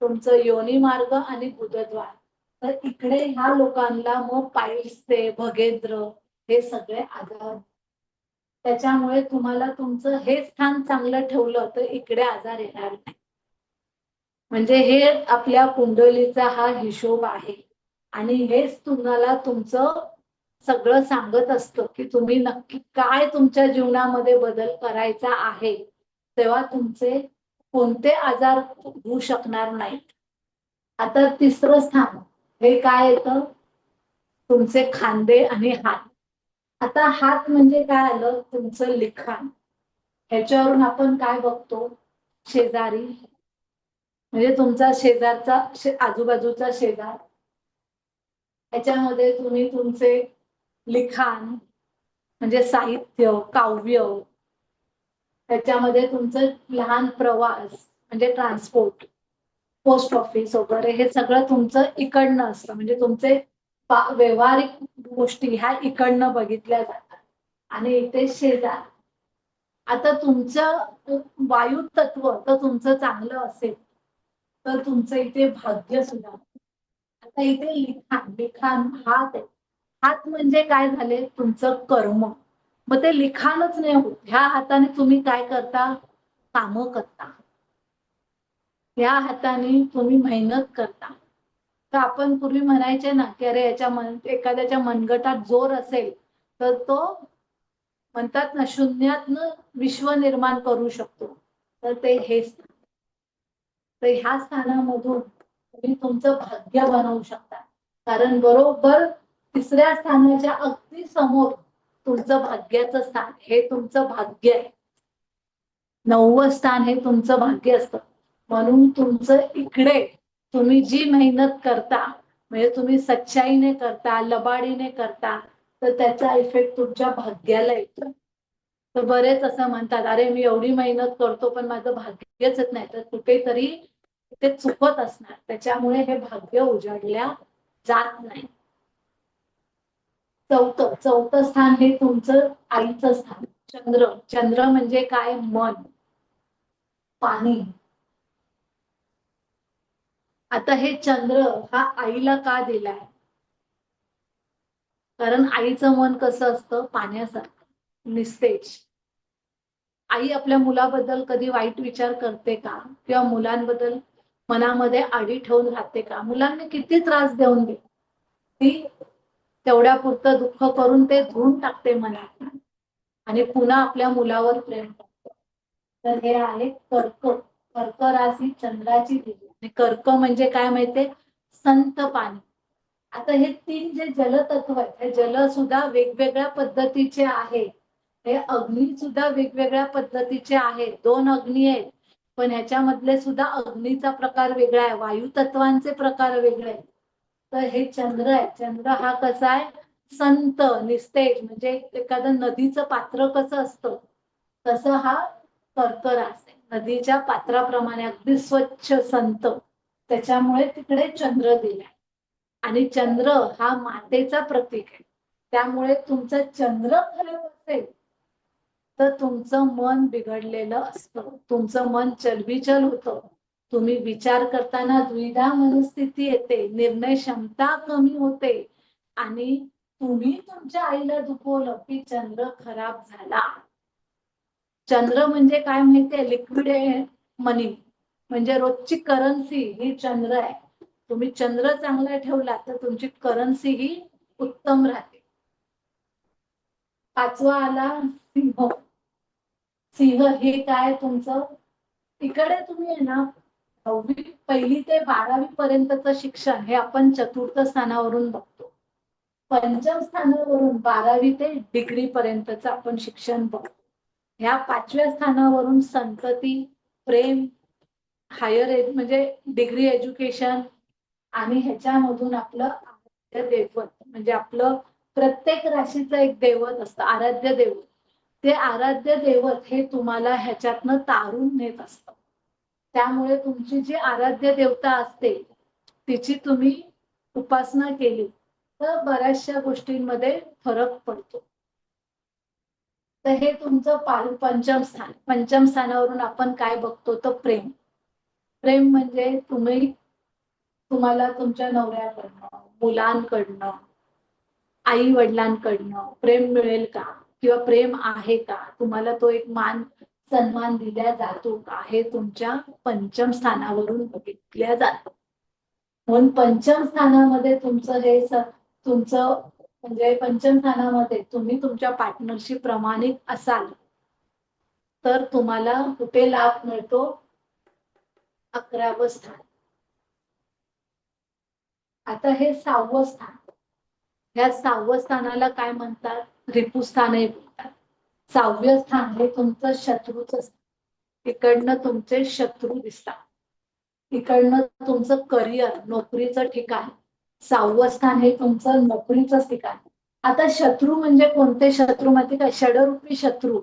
तुमचं योनी मार्ग आणि गुदद्वार. तर इकडे ह्या लोकांना मग पाईल्सचे, भगेंद्र, हे सगळे आजार. त्याच्यामुळे तुम्हाला तुमचं हे स्थान चांगलं ठेवलं तर इकडे आजार येणार नाही. म्हणजे हे आपल्या कुंडलीचा हा हिशोब आहे. आणि हेच तुम्हाला तुमचं सगळं सांगत असतं की तुम्ही नक्की काय तुमच्या जीवनामध्ये बदल करायचा आहे, तेव्हा तुमचे कोणते आजार होऊ शकणार नाहीत. आता 3रं स्थान हे काय येतं, तुमचे खांदे आणि हात. आता हात म्हणजे काय आलं, तुमचं लिखाण. ह्याच्यावरून आपण काय बघतो, शेजारी, म्हणजे तुमचा शेजारचा, आजूबाजूचा शेजार, त्याच्यामध्ये तुम्ही तुमचे लिखाण म्हणजे साहित्य, काव्य, त्याच्यामध्ये तुमचं लहान प्रवास म्हणजे ट्रान्सपोर्ट, पोस्ट ऑफिस वगैरे, हे सगळं तुमचं इकडनं असतं. म्हणजे तुमचे व्यवहारिक गोष्टी ह्या इकडनं बघितल्या जातात. आणि इथे शेजार. आता तुमचं वायू तत्व तर तुमचं चांगलं असेल तर तुमचं इथे भाग्य सुद्धा. आता इथे लिखाण, लिखाण हात आहे. हात म्हणजे काय झाले, तुमचं कर्म. मग ते लिखाणच नाही होत, ह्या हाताने तुम्ही काय करता, कामं करता, ह्या हाताने तुम्ही मेहनत करता. तर आपण पूर्वी म्हणायचे ना की अरे एखाद्याच्या मनगटात जोर असेल तर तो, म्हणतात ना, शून्यातनं विश्व निर्माण करू शकतो. तर ते हेच. तर ह्या स्थानामधून तुम्ही तुमचं भाग्य बनवू शकता. कारण बरोबर 3ऱ्या स्थानाच्या अगदी समोर तुमचं भाग्याचं स्थान, हे तुमचं भाग्य आहे. 9वं स्थान हे तुमचं भाग्य असतं. म्हणून तुमचं इकडे तुम्ही जी मेहनत करता, म्हणजे तुम्ही सच्चाईने करता, लबाडीने करता, तर त्याचा इफेक्ट तुमच्या भाग्याला येतो. तर बरेच असं म्हणतात, अरे मी एवढी मेहनत करतो पण माझं भाग्यच येत नाही, तर कुठेतरी ते चुकत असणार. त्याच्यामुळे हे भाग्य उजाडल्या जात नाही. चौथं स्थान हे तुमचं आईचं स्थान. चंद्र. चंद्र म्हणजे काय, मन, पाणी. आता हे चंद्र हा आईला का दिलाय? कारण आईचं मन कसं असतं, पाण्यासारखं निस्तेज. आई आपल्या मुलाबद्दल कधी वाईट विचार करते का? किंवा मुलांबद्दल मनामध्ये आडी ठेवून राहते का? मुलांनी किती त्रास देऊन दे, ती तेवढ्या पुरतं दुःख करून ते धुवून टाकते मनात आणि पुन्हा आपल्या मुलावर प्रेम करते. तर हे आहे कर्क. कर्क राशी चंद्राची दिली. आणि कर्क म्हणजे काय माहितीये? संत पाणी. आता हे 3 जे जलतत्व आहेत, हे जल सुद्धा वेगवेगळ्या पद्धतीचे आहेत. हे अग्नी सुद्धा वेगवेगळ्या पद्धतीचे आहेत. 2 अग्नी आहेत, पण ह्याच्यामधले सुद्धा अग्नीचा प्रकार वेगळा आहे, वायू तत्वांचे प्रकार वेगळे आहेत. तर हे चंद्र आहे. चंद्र हा कसा आहे? संत, निस्तेज. म्हणजे एखादं नदीचं पात्र कसं असतं, तसं हा कर्क रास आहे. नदीच्या पात्राप्रमाणे अगदी स्वच्छ, संत. त्याच्यामुळे तिकडे चंद्र दिलाय. आणि चंद्र हा मातेचा प्रतीक आहे. त्यामुळे तुमचा चंद्र खराब असेल तर तुमचं मन बिघडलेलं असतं, तुमचं मन चलबिचल होतं, तुम्ही विचार करताना द्विधा मनस्थिती येते, निर्णय क्षमता कमी होते आणि तुम्ही तुमच्या आईला दुखवलं की चंद्र खराब झाला. चंद्र म्हणजे काय माहितीये? लिक्विड मनी, म्हणजे रोजची करन्सी ही चंद्र आहे. तुम्ही चंद्र चांगला ठेवला तर तुमची करन्सी ही उत्तम राहते. 5वा आला सिंह. सिंह हे काय तुमचं? इकडे तुम्ही आहे ना, 1ली ते 12वी पर्यंतचं शिक्षण हे आपण चतुर्थ स्थानावरून बघतो. पंचम स्थानावरून 12वी ते डिग्री पर्यंतचं आपण शिक्षण बघतो. ह्या 5व्या स्थानावरून संतती, प्रेम, हायर म्हणजे डिग्री एज्युकेशन आणि ह्याच्यामधून आपलं आराध्य दैवत, म्हणजे आपलं प्रत्येक राशीचं एक दैवत असतं, आराध्य दैवत. ते आराध्य दैवत हे तुम्हाला ह्याच्यातनं तारून नेत असतं. त्यामुळे तुमची जी आराध्य देवता असते तिची तुम्ही उपासना केली तर बऱ्याचशा गोष्टींमध्ये फरक पडतो. तर हे तुमचं पंचम स्थान. पंचम स्थानावरून आपण काय बघतो तर प्रेम. प्रेम म्हणजे तुम्हाला तुमच्या नवऱ्याकडनं, मुलांकडनं, आई वडिलांकडनं प्रेम मिळेल का? किंवा प्रेम आहे का? तुम्हाला तो एक मान सन्मान दिला जातो का? हे तुमच्या पंचम स्थानावरून बघितल्या जातं. म्हणून पंचम स्थानामध्ये तुमचं म्हणजे पंचम स्थानामध्ये तुम्ही तुमच्या पार्टनरशी प्रामाणिक असाल तर तुम्हाला कुठे लाभ मिळतो? 11वं स्थान. आता हे 6वं स्थान. ह्या 6व्या स्थानाला काय म्हणतात? रिपुस्थान हे बोलतात. 6वं स्थान हे तुमचं शत्रूचं स्थान. इकडनं तुमचे शत्रू दिसतात. इकडनं तुमचं करिअर, नोकरीचं ठिकाण. 6वं स्थान हे तुमचं नोकरीचं ठिकाण. आता शत्रू म्हणजे कोणते शत्रू माहिती का? षडरूपी शत्रू.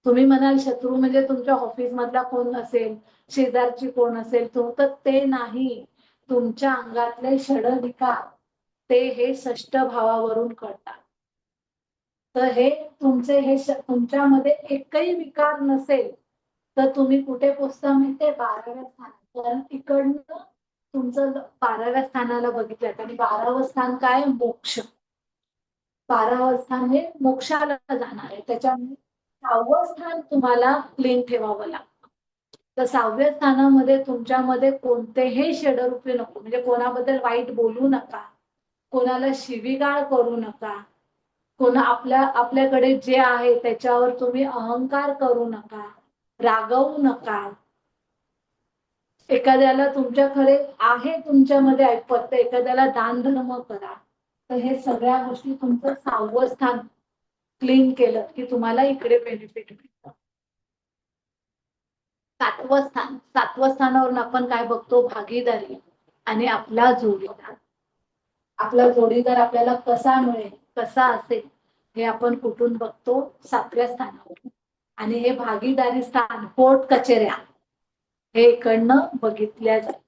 तुम्ही म्हणाल शत्रू म्हणजे तुमच्या ऑफिस मधला कोण असेल, शेजारची कोण असेल, तर ते नाही. तुमच्या अंगातले षडविकार ते हे 6ष्ठ भावावरून कळतात. तर हे तुमच्यामध्ये एकही विकार नसेल तर तुम्ही कुठे पोचता माहितीये? 12व्या स्थानात. कारण इकडनं तुमचं 12व्या स्थानाला बघितलं आणि 12वं स्थान काय? मोक्ष. 12वं स्थान हे मोक्षाला जाणार आहे. त्याच्यामुळे 6वं स्थान तुम्हाला क्लीन ठेवावं लागतं. तर 6व्या स्थानामध्ये तुमच्यामध्ये कोणतेही षडरूपी नको, म्हणजे कोणाबद्दल वाईट बोलू नका, कोणाला शिवीगाळ करू नका, आपल्याकडे जे आहे त्याच्यावर तुम्ही अहंकार करू नका, रागवू नका. एखाद्याला तुमच्याकडे आहे तुमच्यामध्ये ऐपत तर एखाद्याला दान धर्म करा. तर हे सगळ्या गोष्टी तुमचं 6वं स्थान क्लीन केलं की तुम्हाला इकडे बेनिफिट मिळतं. 7वं स्थान. 7व्या स्थानावरून आपण काय बघतो? भागीदारी आणि आपला जोडीदार. आपला जोडीदार आपल्याला कसा मिळेल, कसा असेल हे आपण कुठून बघतो? 7व्या स्थानावरून. आणि हे भागीदारी स्थान, कोर्ट कचेऱ्या हे इकडनं बघितल्या जातात.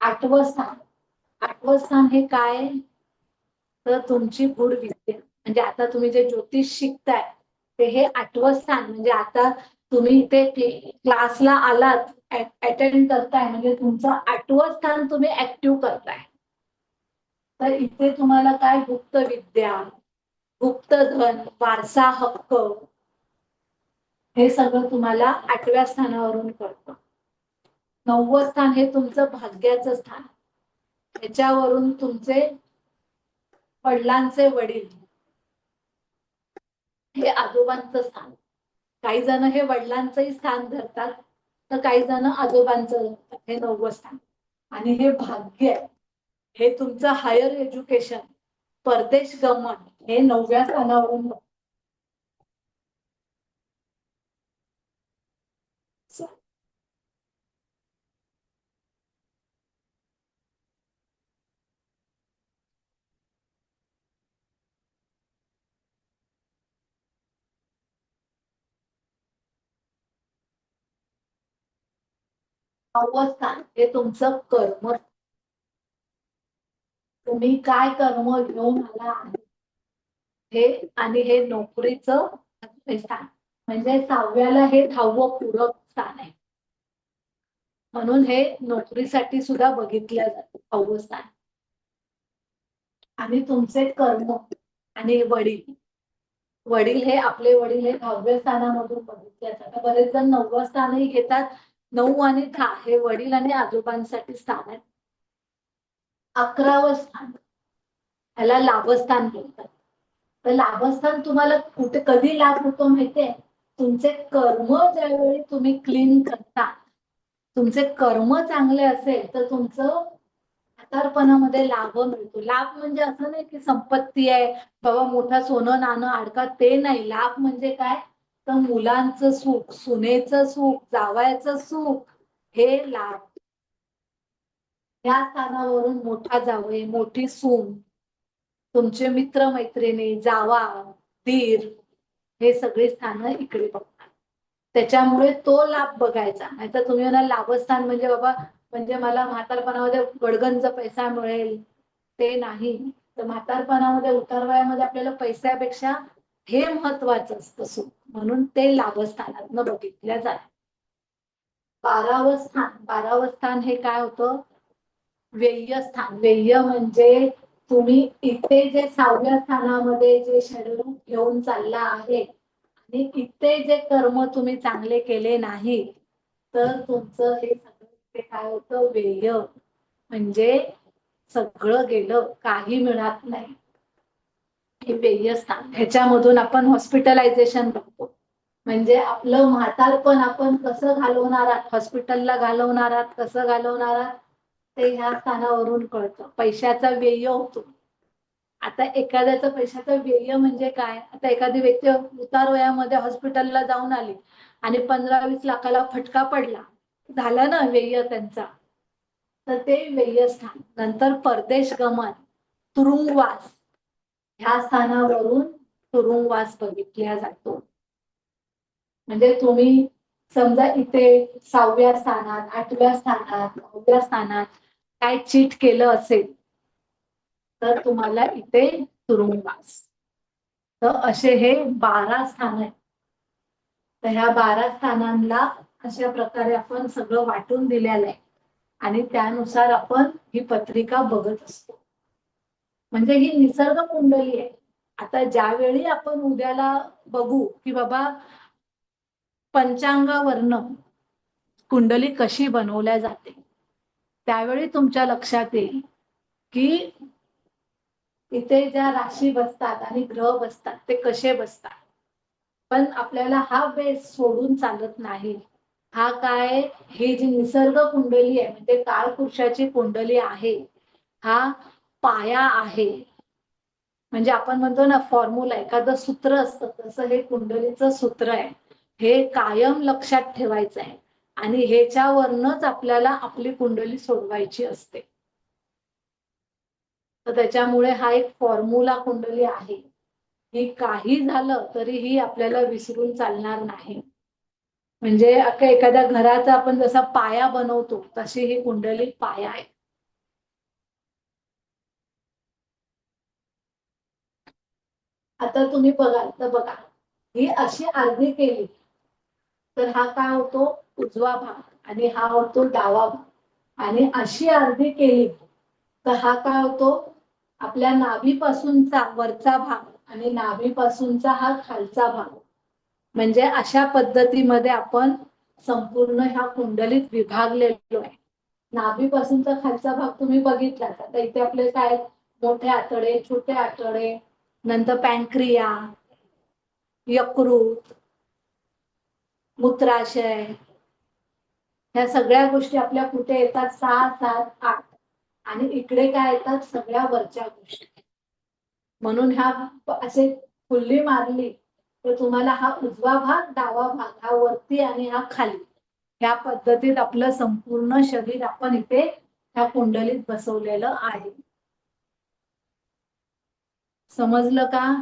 8वं स्थान. 8वं स्थान हे काय? तर तुमची गूढ विद्या. म्हणजे आता तुम्ही जे ज्योतिष शिकताय ते हे 8वं स्थान. म्हणजे आता तुम्ही ते क्लासला आलात अटेंड करताय म्हणजे तुमचं 8वं स्थान तुम्ही ऍक्टिव्ह करताय. तर इथे तुम्हाला काय गुप्त विद्या, गुप्तधन, वारसा हक्क हे सगळं तुम्हाला 8व्या स्थानावरून कळतं. 9वं स्थान हे तुमचं भाग्याचं स्थान. त्याच्यावरून तुमचे वडिलांचे वडील हे आजोबांचं स्थान. काही जण हे वडिलांचंही स्थान धरतात तर काही जण आजोबांचं धरतात. हे 9वं स्थान. आणि हे भाग्य आहे, हे तुमचं हायर एज्युकेशन, परदेश गमन हे 9व्या स्थानावरून. अवस्थान हे तुमचं कर्म. तुम्ही काय कर्म घेऊन आला आहे हे, आणि हे नोकरीचं स्थान म्हणजे 6व्याला हे 10वं पूरक स्थान आहे. म्हणून हे नोकरीसाठी सुद्धा बघितलं जातं 10वं स्थान. आणि तुमचे कर्म आणि वडील, वडील हे आपले वडील हे 10व्या स्थानामधून बघितले जातात. बरेच जण 9वं स्थानही घेतात. 9 आणि 10 हे वडील आणि आजोबांसाठी स्थान आहे. 11वं स्थान ह्याला लाभस्थान बोलतात. तर लाभस्थान तुम्हाला कुठे कधी लाभ होतो माहितीये? तुमचे कर्म ज्यावेळी तुम्ही क्लीन करता, तुमचे कर्म चांगले असेल तर तुमचं म्हातारपणामध्ये लाभ मिळतो. लाभ म्हणजे असं नाही की संपत्ती आहे बाबा, मोठा सोनं नाणं अडका, ते नाही. लाभ म्हणजे काय तर मुलांचं सुख, सुनेचं सुख, जावयाचं सुख, हे लाभ. या स्थानावरून मोठा जावई, मोठी सून, तुमचे मित्र मैत्रिणी, जावा, दीर हे सगळे स्थान इकडे बघतात. त्याच्यामुळे तो लाभ बघायचा. नाहीतर तुम्ही म्हणाल लाभस्थान म्हणजे बाबा म्हणजे मला म्हातारपणामध्ये गडगंज पैसा मिळेल, ते नाही. तर म्हातारपणामध्ये उतारवयामध्ये आपल्याला पैशापेक्षा हे महत्वाचं असतं सुख, म्हणून ते लाभस्थानातनं बघितल्या जात. 12वं स्थान हे काय होतं? व्यय स्थान. व्यय म्हणजे तुम्ही इथे जे 6व्या स्थानामध्ये जे शरीर घेऊन चालला आहे आणि इथे जे कर्म तुम्ही चांगले केले नाही तर तुमचं हे सगळं ते काय होतं? व्यय. म्हणजे सगळं गेलं, काही मिळत नाही. हे व्यय स्थान. ह्याच्यामधून आपण हॉस्पिटलायझेशन बघतो. म्हणजे आपलं म्हातारपण आपण कसं घालवणार आहात, हॉस्पिटलला घालवणार आहात, कसं घालवणार आहात ते ह्या स्थानावरून कळतं. पैशाचा व्यय होतो. आता एखाद्याचा पैशाचा व्यय म्हणजे काय? आता एखादी व्यक्ती उतार वयामध्ये हॉस्पिटलला जाऊन आली आणि 15-20 लाखाला फटका पडला, झाला ना व्यय त्यांचा. तर ते व्यय स्थान. नंतर परदेश गमन, तुरुंगवास, ह्या स्थानावरून तुरुंगवास बघितला जातो. म्हणजे तुम्ही समजा इथे 6व्या स्थानात, 8व्या स्थानात, 9व्या स्थानात काय चीट केलं असेल तर तुम्हाला इथे तुरुंगवास. तर असे हे 12 स्थान आहेत. तर ह्या 12 स्थानांना अशा प्रकारे आपण सगळं वाटून दिलेलं आहे आणि त्यानुसार आपण ही पत्रिका बघत असतो. म्हणजे ही निसर्ग कुंडली आहे. आता ज्यावेळी आपण उद्याला बघू की बाबा पंचांगावरनं कुंडली कशी बनवल्या जाते, त्यावेळी तुमच्या लक्षात येईल की इथे ज्या राशी बसतात आणि ग्रह बसतात ते कसे बसतात. पण आपल्याला हा बेस सोडून चालत नाही. हा काय, ही जी निसर्ग कुंडली आहे म्हणजे काळपुरुषाची कुंडली आहे, हा पाया आहे. म्हणजे आपण म्हणतो ना फॉर्म्युला, एखादं सूत्र असतं तसं हे कुंडलीचं सूत्र आहे. हे कायम लक्षात ठेवायचं आहे आणि ह्याच्यावरनच आपल्याला आपली कुंडली सोडवायची असते. तर त्याच्यामुळे हा एक फॉर्म्युला कुंडली आहे. ही काही झालं तरीही आपल्याला विसरून चालणार नाही. म्हणजे एखाद्या घराचा आपण जसा पाया बनवतो तशी ही कुंडली पाया आहे. आता तुम्ही बघाल तर बघा, ही अशी अर्धी केली तर हा काय होतो उजवा भाग आणि हा होतो डावा भाग आणि अशी अर्धी केली तर हा काय होतो आपल्या नाभीपासूनचा वरचा भाग आणि नाभीपासूनचा हा खालचा भाग. म्हणजे अशा पद्धतीमध्ये आपण संपूर्ण ह्या कुंडलीत विभागलेलो आहे. नाभीपासूनचा खालचा भाग तुम्ही बघितला आता इथे आपले काय मोठे आतडे छोटे आतडे नंतर पॅनक्रिया यकृत मूत्राशय ह्या सगळ्या गोष्टी आपल्या कुठे येतात 6, 7, 8 आणि इकडे काय येतात सगळ्या वरच्या गोष्टी. म्हणून ह्या असे फुल्ली मारली तर तुम्हाला हा उजवा भाग डावा भाग हा वरती आणि हा खाली ह्या पद्धतीत आपलं संपूर्ण शरीर आपण इथे ह्या कुंडलीत बसवलेलं आहे. समजलं का?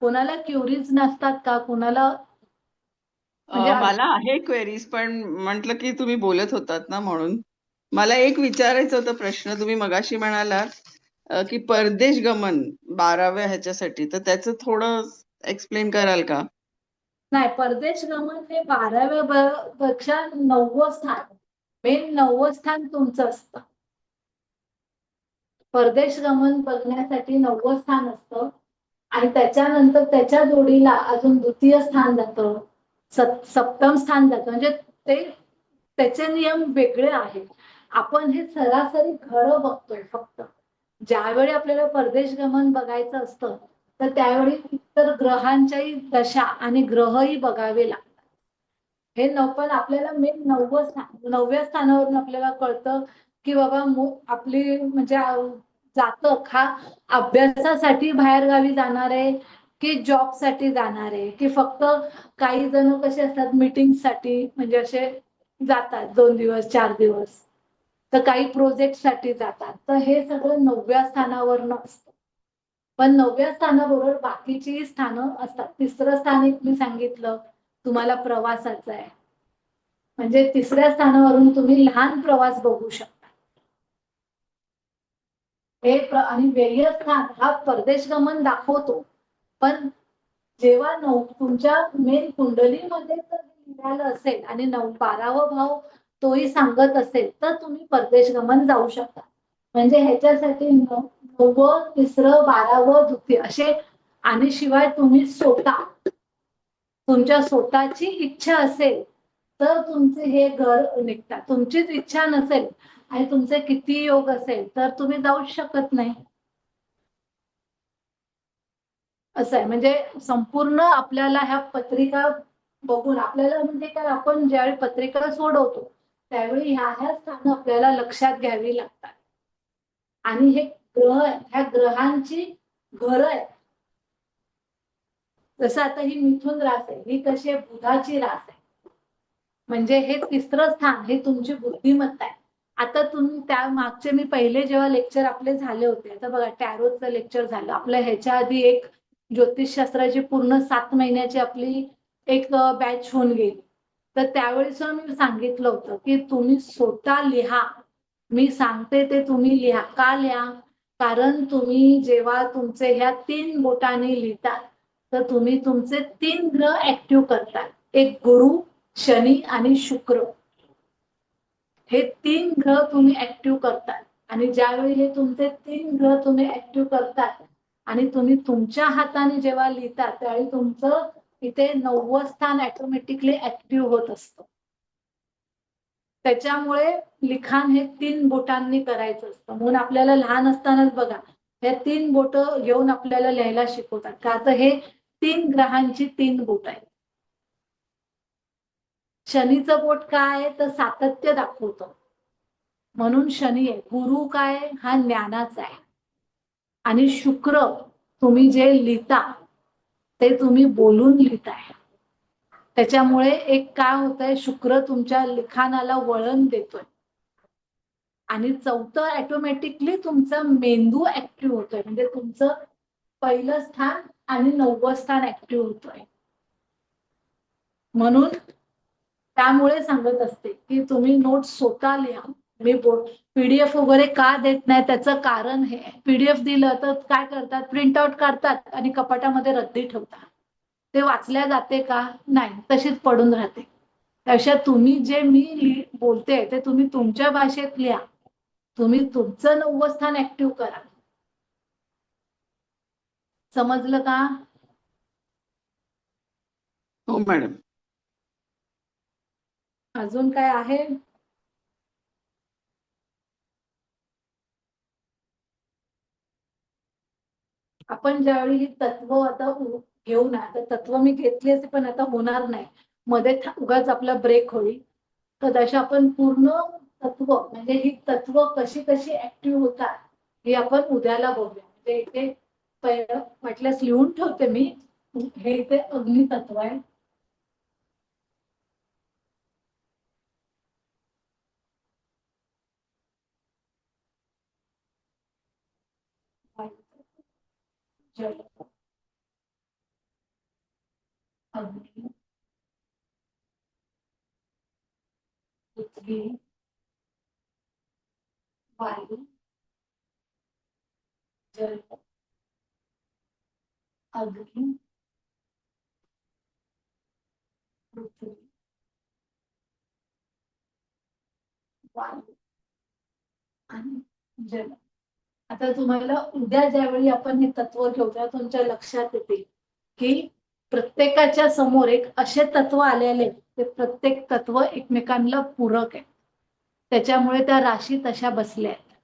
कोणाला क्युरीज नसतात का? कोणाला म्हणजे मला आहे क्वेरीज, पण म्हटलं की तुम्ही बोलत होतात ना म्हणून. मला एक विचारायचं होतं प्रश्न. तुम्ही मगाशी म्हणालात की परदेश गमन 12व्या ह्याच्यासाठी, तर त्याचं थोडं एक्सप्लेन कराल का? नाही, परदेश गमन हे 12व्या पेक्षा 9वं स्थान, मेन 9वं स्थान तुमचं असतं. परदेश गमन बघण्यासाठी 9वं स्थान असतं आणि त्याच्यानंतर त्याच्या जोडीला अजून द्वितीय स्थान जातं, सप्तम स्थान जातं. म्हणजे ते त्याचे नियम वेगळे आहेत. आपण हे सरासरी घरं बघतोय फक्त. ज्यावेळी आपल्याला परदेश गमन बघायचं असतं तर त्यावेळी इतर ग्रहांच्याही दशा आणि ग्रहही बघावे लागतात. हे पण आपल्याला मेन 9व्या स्थानावरून आपल्याला कळतं की बाबा आपली म्हणजे जातक हा अभ्यासासाठी बाहेर गावी जाणार आहे की जॉब साठी जाणार आहे की फक्त काही जण कसे असतात मीटिंग साठी म्हणजे असे जातात 2 दिवस 4 दिवस, तर काही प्रोजेक्ट साठी जातात. तर हे सगळं 9व्या स्थानावरनं असतं. पण 9व्या स्थानाबरोबर बाकीची स्थानं असतात. तिसरं स्थान एक मी सांगितलं तुम्हाला प्रवासाचं आहे. म्हणजे तिसऱ्या स्थानावरून तुम्ही लहान प्रवास बघू शकता. हे आणि व्यय स्थान हा परदेश गमन दाखवतो. पण जेव्हा तुमच्या मेन कुंडलीमध्ये जर लिहिलेलं असेल आणि 12वा भाव तोही सांगत असेल तर तुम्ही परदेश गमन जाऊ शकता. म्हणजे ह्याच्यासाठी 9वं, 3रं, 12वं, द्वितीय असे आणि शिवाय तुम्ही स्वतः तुमच्या स्वतःची इच्छा असेल तर तुमचे हे घर निघतात. तुमचीच इच्छा नसेल आणि तुमचे किती योग असेल तर तुम्ही जाऊच शकत नाही. असं आहे. म्हणजे संपूर्ण आपल्याला ह्या पत्रिका बघून आपल्याला म्हणजे काय आपण ज्यावेळी पत्रिका सोडवतो त्यावेळी ह्या स्थानं आपल्याला लक्षात घ्यावी लागतात. आणि हे ग्रह ह्या ग्रहांची घरं आहेत. जसं आता ही मिथुन रास आहे, ही कशी आहे बुधाची रास आहे. म्हणजे हे 3रं स्थान हे तुमची बुद्धिमत्ता आहे. आता तुम्ही त्या मागचे मी पहिले जेव्हा लेक्चर आपले झाले होते, आता बघा टॅरोचं लेक्चर झालं आपलं, ह्याच्या आधी एक ज्योतिषशास्त्राची पूर्ण 7 महिन्याची आपली एक बॅच होऊन गेली. तर त्यावेळेस मी सांगितलं होतं की तुम्ही स्वतः लिहा, मी सांगते ते तुम्ही लिहा. का लिहा? कारण तुम्ही जेव्हा तुमचे ह्या 3 बोटाने लिहितात तर तुम्ही तुमचे 3 ग्रह ऍक्टिव्ह करतात. एक गुरु, शनी आणि शुक्र हे 3 ग्रह तुम्ही ऍक्टिव्ह करतात. आणि ज्यावेळी हे तुमचे 3 ग्रह तुम्ही ऍक्टिव्ह करतात आणि तुम्ही तुमच्या हाताने जेव्हा लिहितात त्यावेळी तुमचं इथे 9वं स्थान ऑटोमॅटिकली ऍक्टिव्ह होत असतं. त्याच्यामुळे लिखाण हे 3 बोटांनी करायचं असतं. म्हणून आपल्याला लहान असतानाच बघा हे 3 बोट घेऊन आपल्याला लिहायला शिकवतात. का तर हे 3 ग्रहांची 3 बोट आहेत. शनीचं बोट काय आहे तर सातत्य दाखवतं, म्हणून शनी आहे. गुरु काय हा ज्ञानाचा आहे आणि शुक्र तुम्ही जे लिहिता ते तुम्ही बोलून लिहिताय. त्याच्यामुळे एक काय होतंय शुक्र तुमच्या लिखाणाला वळण देतोय. आणि 4थं ऑटोमॅटिकली तुमचा मेंदू ऍक्टिव्ह होतोय. म्हणजे तुमचं पहिलं स्थान आणि 9वं स्थान ऍक्टिव्ह होतोय. म्हणून त्यामुळे सांगत असते की तुम्ही नोट्स स्वतः लिहा. मी पीडीएफ वगैरे का देत नाही त्याचं कारण हे. पीडीएफ दिलं तर काय करतात प्रिंट आउट काढतात आणि कपाटामध्ये रद्दी ठेवतात. ते वाचल्या जाते का? नाही, तशीच पडून राहते. त्यापेक्षा तुम्ही जे मी बोलते ते तुम्ही तुमच्या भाषेत लिहा. तुम्ही तुमचं 9वं स्थान ऍक्टिव्ह करा. समजलं का? हो मॅडम. अजून काय आहे? आपण ज्यावेळी ही तत्व आता घेऊ ना, तर तत्व मी घेतली असते पण आता होणार नाही. मध्ये उगाच आपला ब्रेक होईल. तर तशा आपण पूर्ण तत्व म्हणजे ही तत्व कशी कशी ऍक्टिव्ह होतात हे आपण उद्याला बघूया. म्हणजे इथे पहिलं म्हटल्यास लिहून ठेवते मी. हे इथे अग्नितत्व आहे. जल, अग्नी, पृथ्वी, वायू, जल, अग्नि, पृथ्वी, वायू आणि जल. आता तुम्हाला उद्या ज्यावेळी आपण हे तत्व घेऊ तेव्हा तुमच्या लक्षात येते की प्रत्येकाच्या समोर एक असे तत्व आलेले ते प्रत्येक तत्व एकमेकांना पूरक आहे. त्याच्यामुळे त्या राशी तशा बसल्या आहेत.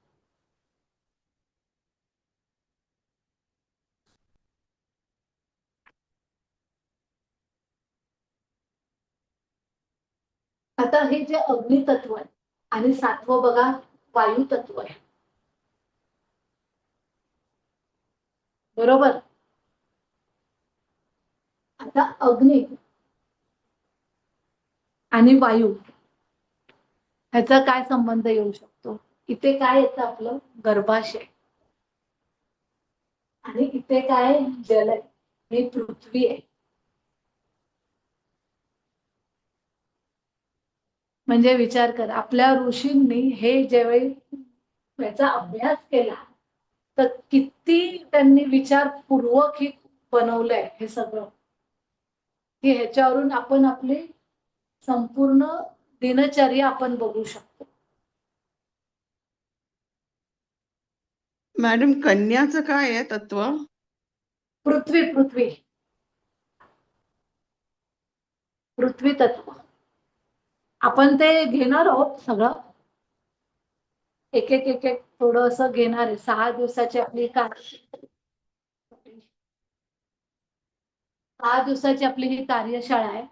आता हे जे अग्नितत्व आहे आणि 7वं बघा वायू तत्व आहे. बरोबर. आता अग्नी आणि वायू ह्याचा काय संबंध येऊ शकतो? इथे काय येतं आपलं गर्भाशय आणि इथे काय जल आहे, ही पृथ्वी आहे. म्हणजे विचार कर आपल्या ऋषींनी हे ज्यावेळी याचा अभ्यास केला तर किती त्यांनी विचारपूर्वक हे बनवलंय हे सगळं, की ह्याच्यावरून आपण आपली संपूर्ण दिनचर्या आपण बघू शकतो. मॅडम कन्याचं काय आहे तत्व? पृथ्वी पृथ्वी पृथ्वी तत्व. आपण ते घेणार आहोत सगळं एक एक एक एक थोडंसं घेणार आहे. 6 दिवसाची आपली 6 दिवसाची आपली ही कार्यशाळा आहे.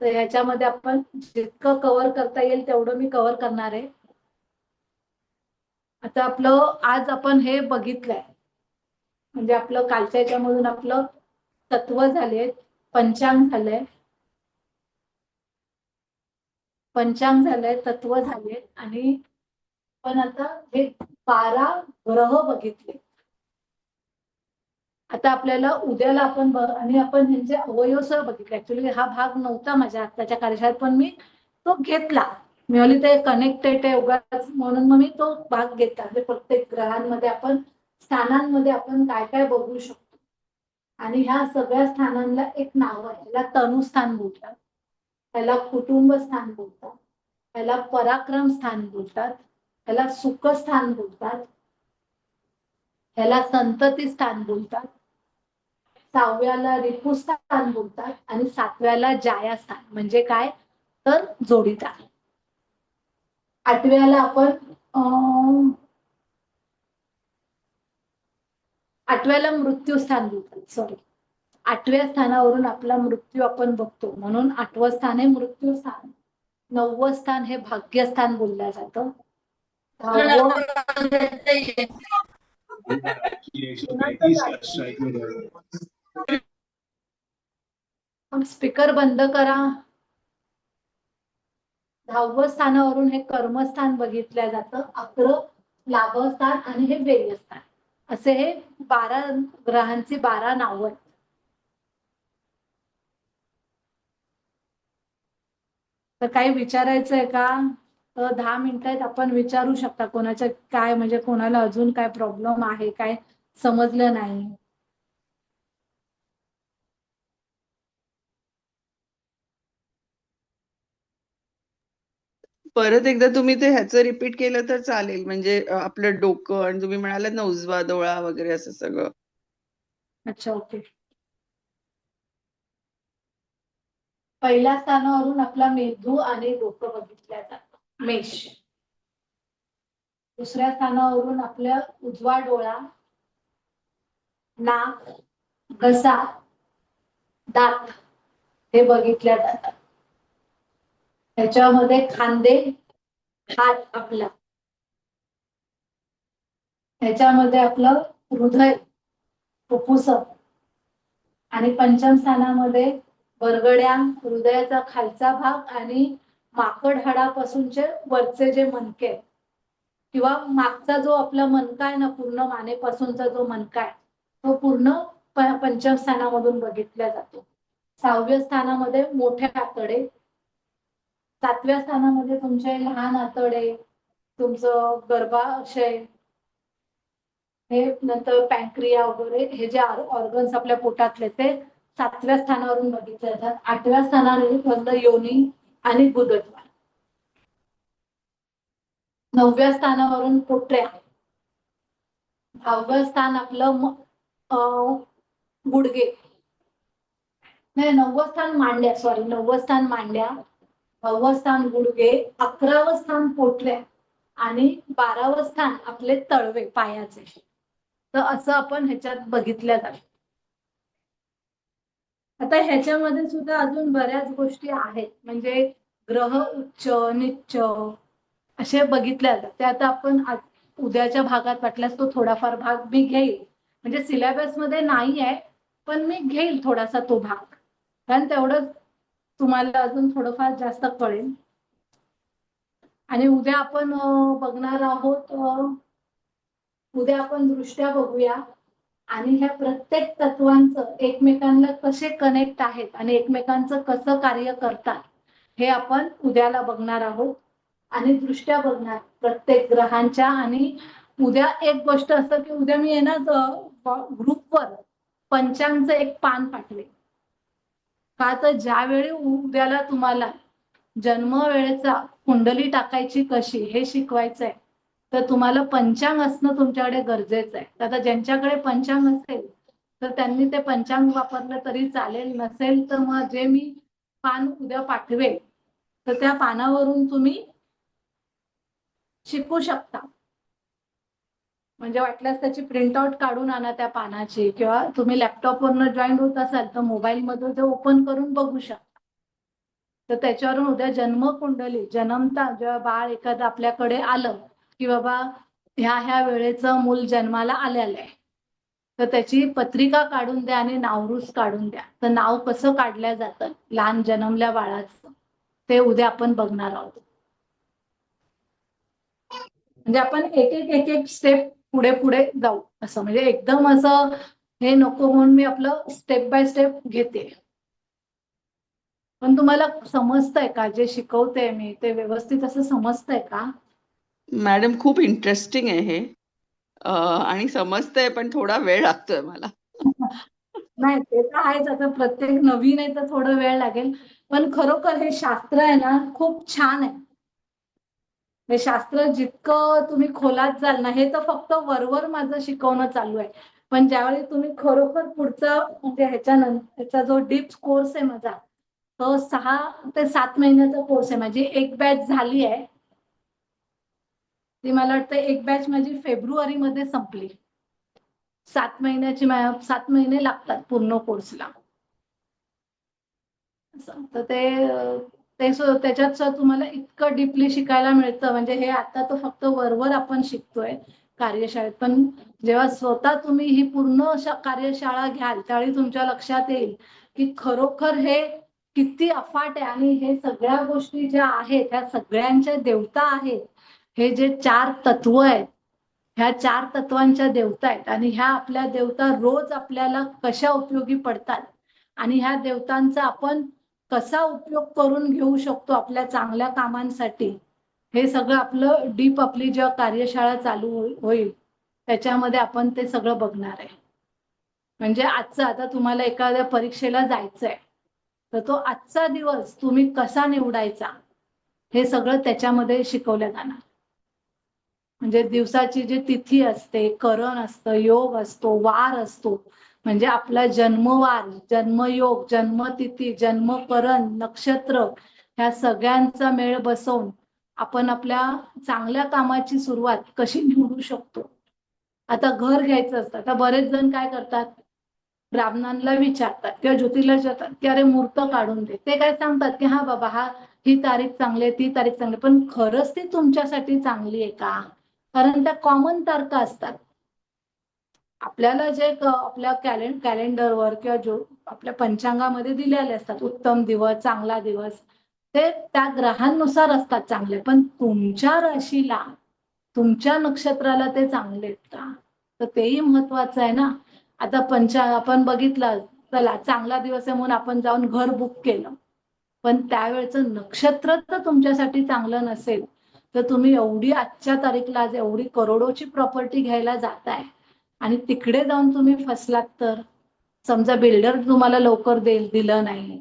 तर ह्याच्यामध्ये आपण जितकं कव्हर करता येईल तेवढं मी कव्हर करणार आहे. आता आपलं आज आपण हे बघितलंय म्हणजे आपलं कालच्या याच्यामधून आपलं तत्व झाले, पंचांग झालंय, पंचांग झालंय, तत्व झाले आणि पण आता हे 12 ग्रह बघितले. आता आपल्याला उद्याला आपण आणि आपण ह्यांचे अवयव सह बघितले. ऍक्च्युली हा भाग नव्हता माझ्या आत्ताच्या कार्यशाळेत पण मी तो घेतला. मी म्हणली ते कनेक्टेड आहे उगाच म्हणून मग मी तो भाग घेतला. म्हणजे प्रत्येक ग्रहांमध्ये आपण स्थानांमध्ये आपण काय काय बघू शकतो आणि ह्या सगळ्या स्थानांना एक नाव आहे. त्याला तनुस्थान बोलतात, त्याला कुटुंब स्थान बोलतात, त्याला पराक्रम स्थान बोलतात, त्याला सुखस्थान बोलतात, त्याला संतती स्थान बोलतात, 6व्याला रिपुस्थान बोलतात आणि 7व्याला जायास्थान म्हणजे काय तर जोडीदार. 8व्याला आपण 8व्याला मृत्यूस्थान बोलतात. सॉरी, 8व्या स्थानावरून आपला मृत्यू आपण बघतो म्हणून 8वं स्थान हे मृत्यू स्थान. 9वं स्थान हे भाग्यस्थान बोललं जातं. 10वं स्पीकर बंद करा. 10व्या स्थानावरून हे कर्मस्थान बघितलं जातं. 11 लाभस्थान आणि हे व्ययस्थान असे हे 12 ग्रहांची 12 नावं आहेत. तर काही विचारायचंय का? तर 10 मिनिटात आपण विचारू शकता कोणाच्या काय म्हणजे कोणाला अजून काय प्रॉब्लेम आहे, काय समजलं नाही. परत एकदा तुम्ही ते ह्याचं रिपीट केलं तर चालेल, म्हणजे आपलं डोकं आणि तुम्ही म्हणालात ना उजवा डोळा वगैरे असं सगळं. अच्छा, ओके. पहिल्या स्थानावरून आपला मेंदू आणि डोकं बघितल्या जातं, मेष. दुसऱ्या स्थानावरून आपल्या उजवा डोळा, नाक, घसा, दात हे बघितल्या जातात. त्याच्यामध्ये खांदे, हात आपला, त्याच्यामध्ये आपलं हृदय, फुफ्फुस, आणि पंचम स्थानामध्ये बरगड्या, हृदयाचा खालचा भाग आणि माकड हाडापासूनचे वरचे जे मणके किंवा मागचा जो आपला मणका आहे ना, पूर्ण मानेपासूनचा जो मणका आहे तो पूर्ण पंचम स्थानामधून बघितला जातो. 6व्या स्थानामध्ये मोठे आतडे, 7व्या स्थानामध्ये तुमचे लहान आतडे, तुमचं गर्भाशय, हे नंतर पॅन्क्रिया वगैरे हे जे ऑर्गन्स आपल्या पोटातले ते 7व्या स्थानावरून बघितले जातात. 8व्या स्थानावर योनी आणि गुदद्वार. 9व्या स्थानावरून पोटऱ्या. 10वं स्थान आपलं गुडघे, नाही 9वं स्थान मांड्या, सॉरी 9वं स्थान मांड्या, 10वं स्थान गुडघे, 11वं स्थान पोटऱ्या आणि 12वं स्थान आपले तळवे पायाचे. तर असं आपण ह्याच्यात बघितल्या जातात. आता ह्याच्यामध्ये सुद्धा अजून बऱ्याच गोष्टी आहेत, म्हणजे ग्रह उच्च नीच्च असे बघितल्या जातात. ते आता आपण उद्याच्या भागात वाटल्यास तो थोडाफार भाग मी घेईल, म्हणजे सिलेबस मध्ये नाही आहे पण मी घेईल थोडासा तो भाग, कारण तेवढंच तुम्हाला अजून थोडंफार जास्त कळेल. आणि उद्या आपण बघणार आहोत, उद्या आपण दृष्ट्या बघूया आणि ह्या प्रत्येक तत्वांचं एकमेकांना कसे कनेक्ट आहेत आणि एकमेकांचं कसं कार्य करतात हे आपण उद्याला बघणार आहोत आणि दृष्ट्या बघणार प्रत्येक ग्रहांच्या. आणि उद्या एक गोष्ट असं की उद्या मी येणार ग्रुपवर पंचांगचं एक पान पाठवे, का तर ज्यावेळी उद्याला तुम्हाला जन्म वेळेचा कुंडली टाकायची कशी हे शिकवायचंय, तर तुम्हाला पंचांग असणं तुमच्याकडे गरजेचं आहे. आता ज्यांच्याकडे पंचांग असेल तर त्यांनी ते पंचांग वापरलं तरी चालेल, नसेल तर मग जे मी पान उद्या पाठवेल तर त्या पानावरून तुम्ही शिकू शकता. म्हणजे वाटल्यास त्याची प्रिंटआउट काढून आणा त्या पानाची, किंवा तुम्ही लॅपटॉपवरनं जॉईन होत असाल तर मोबाईल मध्ये ते ओपन करून बघू शकता. तर त्याच्यावरून उद्या जन्मकुंडली, जन्मता जेव्हा बाळ एखादं आपल्याकडे आलं की बाबा ह्या वेळेचं मूल जन्माला आलेलं आहे, तर त्याची पत्रिका काढून द्या आणि नावरूस काढून द्या. तर नाव कसं काढलं जातं लहान जन्मल्या बाळाचं ते उद्या आपण बघणार आहोत. म्हणजे आपण एक एक स्टेप पुढे पुढे जाऊ, असं म्हणजे एकदम असं हे नको म्हणून मी आपलं स्टेप बाय स्टेप घेते. पण तुम्हाला समजतंय का जे शिकवते मी, ते व्यवस्थित असं समजतंय का? मॅडम खूप इंटरेस्टिंग आहे हे, आणि समजतंय पण थोडा वेळ लागतोय मला. नाही ते तर आहेच, आता प्रत्येक नवीन आहे तर थोडं वेळ लागेल, पण खरोखर हे शास्त्र आहे ना खूप छान आहे. हे शास्त्र जितकं तुम्ही खोलात जाल ना, हे तर फक्त वरवर माझं शिकवणं चालू आहे, पण ज्यावेळी तुम्ही खरोखर पुढचा म्हणजे ह्याचा जो डीप कोर्स आहे माझा, तो 6 ते 7 महिन्याचा कोर्स आहे. माझी एक बॅच झाली आहे, ती मला वाटतं एक बॅच माझी फेब्रुवारी मध्ये संपली. 7 महिन्याची, 7 महिने लागतात पूर्ण कोर्सला. तर त्याच्यात तुम्हाला इतकं डीपली शिकायला मिळतं, म्हणजे हे आता तर फक्त वरवर आपण शिकतोय कार्यशाळेत, पण जेव्हा स्वतः तुम्ही ही पूर्ण कार्यशाळा घ्याल त्यावेळी तुमच्या लक्षात येईल की खरोखर हे किती अफाट आहे. आणि हे सगळ्या गोष्टी ज्या आहेत ह्या सगळ्यांच्या देवता आहेत. हे जे 4 तत्व आहेत ह्या 4 तत्वांच्या देवता आहेत, आणि ह्या आपल्या देवता रोज आपल्याला कशा उपयोगी पडतात आणि ह्या देवतांचा आपण कसा उपयोग करून घेऊ शकतो आपल्या चांगल्या कामांसाठी, हे सगळं आपलं डीप आपली जेव्हा कार्यशाळा चालू होईल त्याच्यामध्ये आपण ते सगळं बघणार आहे. म्हणजे आजचा, आता तुम्हाला एखाद्या परीक्षेला जायचंय तर तो आजचा दिवस तुम्ही कसा निवडायचा हे सगळं त्याच्यामध्ये शिकवलं जाणार. म्हणजे दिवसाची जी तिथी असते, करण असतं, योग असतो, वार असतो, म्हणजे आपला जन्मवार, जन्मयोग, जन्मतिथी, जन्मकरण, नक्षत्र ह्या सगळ्यांचा मेळ बसवून आपण आपल्या चांगल्या कामाची सुरुवात कशी निवडू शकतो. आता घर घ्यायचं असतं, आता बरेच जण काय करतात, ब्राह्मणांना विचारतात किंवा ज्योतिषीला विचारतात की अरे मुहूर्त काढून दे. ते काय सांगतात की हा बाबा ही तारीख चांगली आहे, ती तारीख चांगली, पण खरंच ती तुमच्यासाठी चांगली आहे का? कारण त्या कॉमन तारखा असतात. आपल्याला जे आपल्या कॅलेंडरवर किंवा जो आपल्या पंचांगामध्ये दिलेले असतात, उत्तम दिवस, चांगला दिवस, ते त्या ग्रहांनुसार असतात चांगले, पण तुमच्या राशीला, तुमच्या नक्षत्राला ते चांगले आहेत का? तर तेही महत्वाचं आहे ना. आता आपण बघितलं, चला चांगला दिवस आहे म्हणून आपण जाऊन घर बुक केलं, पण त्यावेळेचं नक्षत्र तर तुमच्यासाठी चांगलं नसेल, तर तुम्ही एवढी आजच्या तारीखला आज एवढी करोडोची प्रॉपर्टी घ्यायला जाताय आणि तिकडे जाऊन तुम्ही फसलात, तर समजा बिल्डर तुम्हाला लवकर दिलं नाही,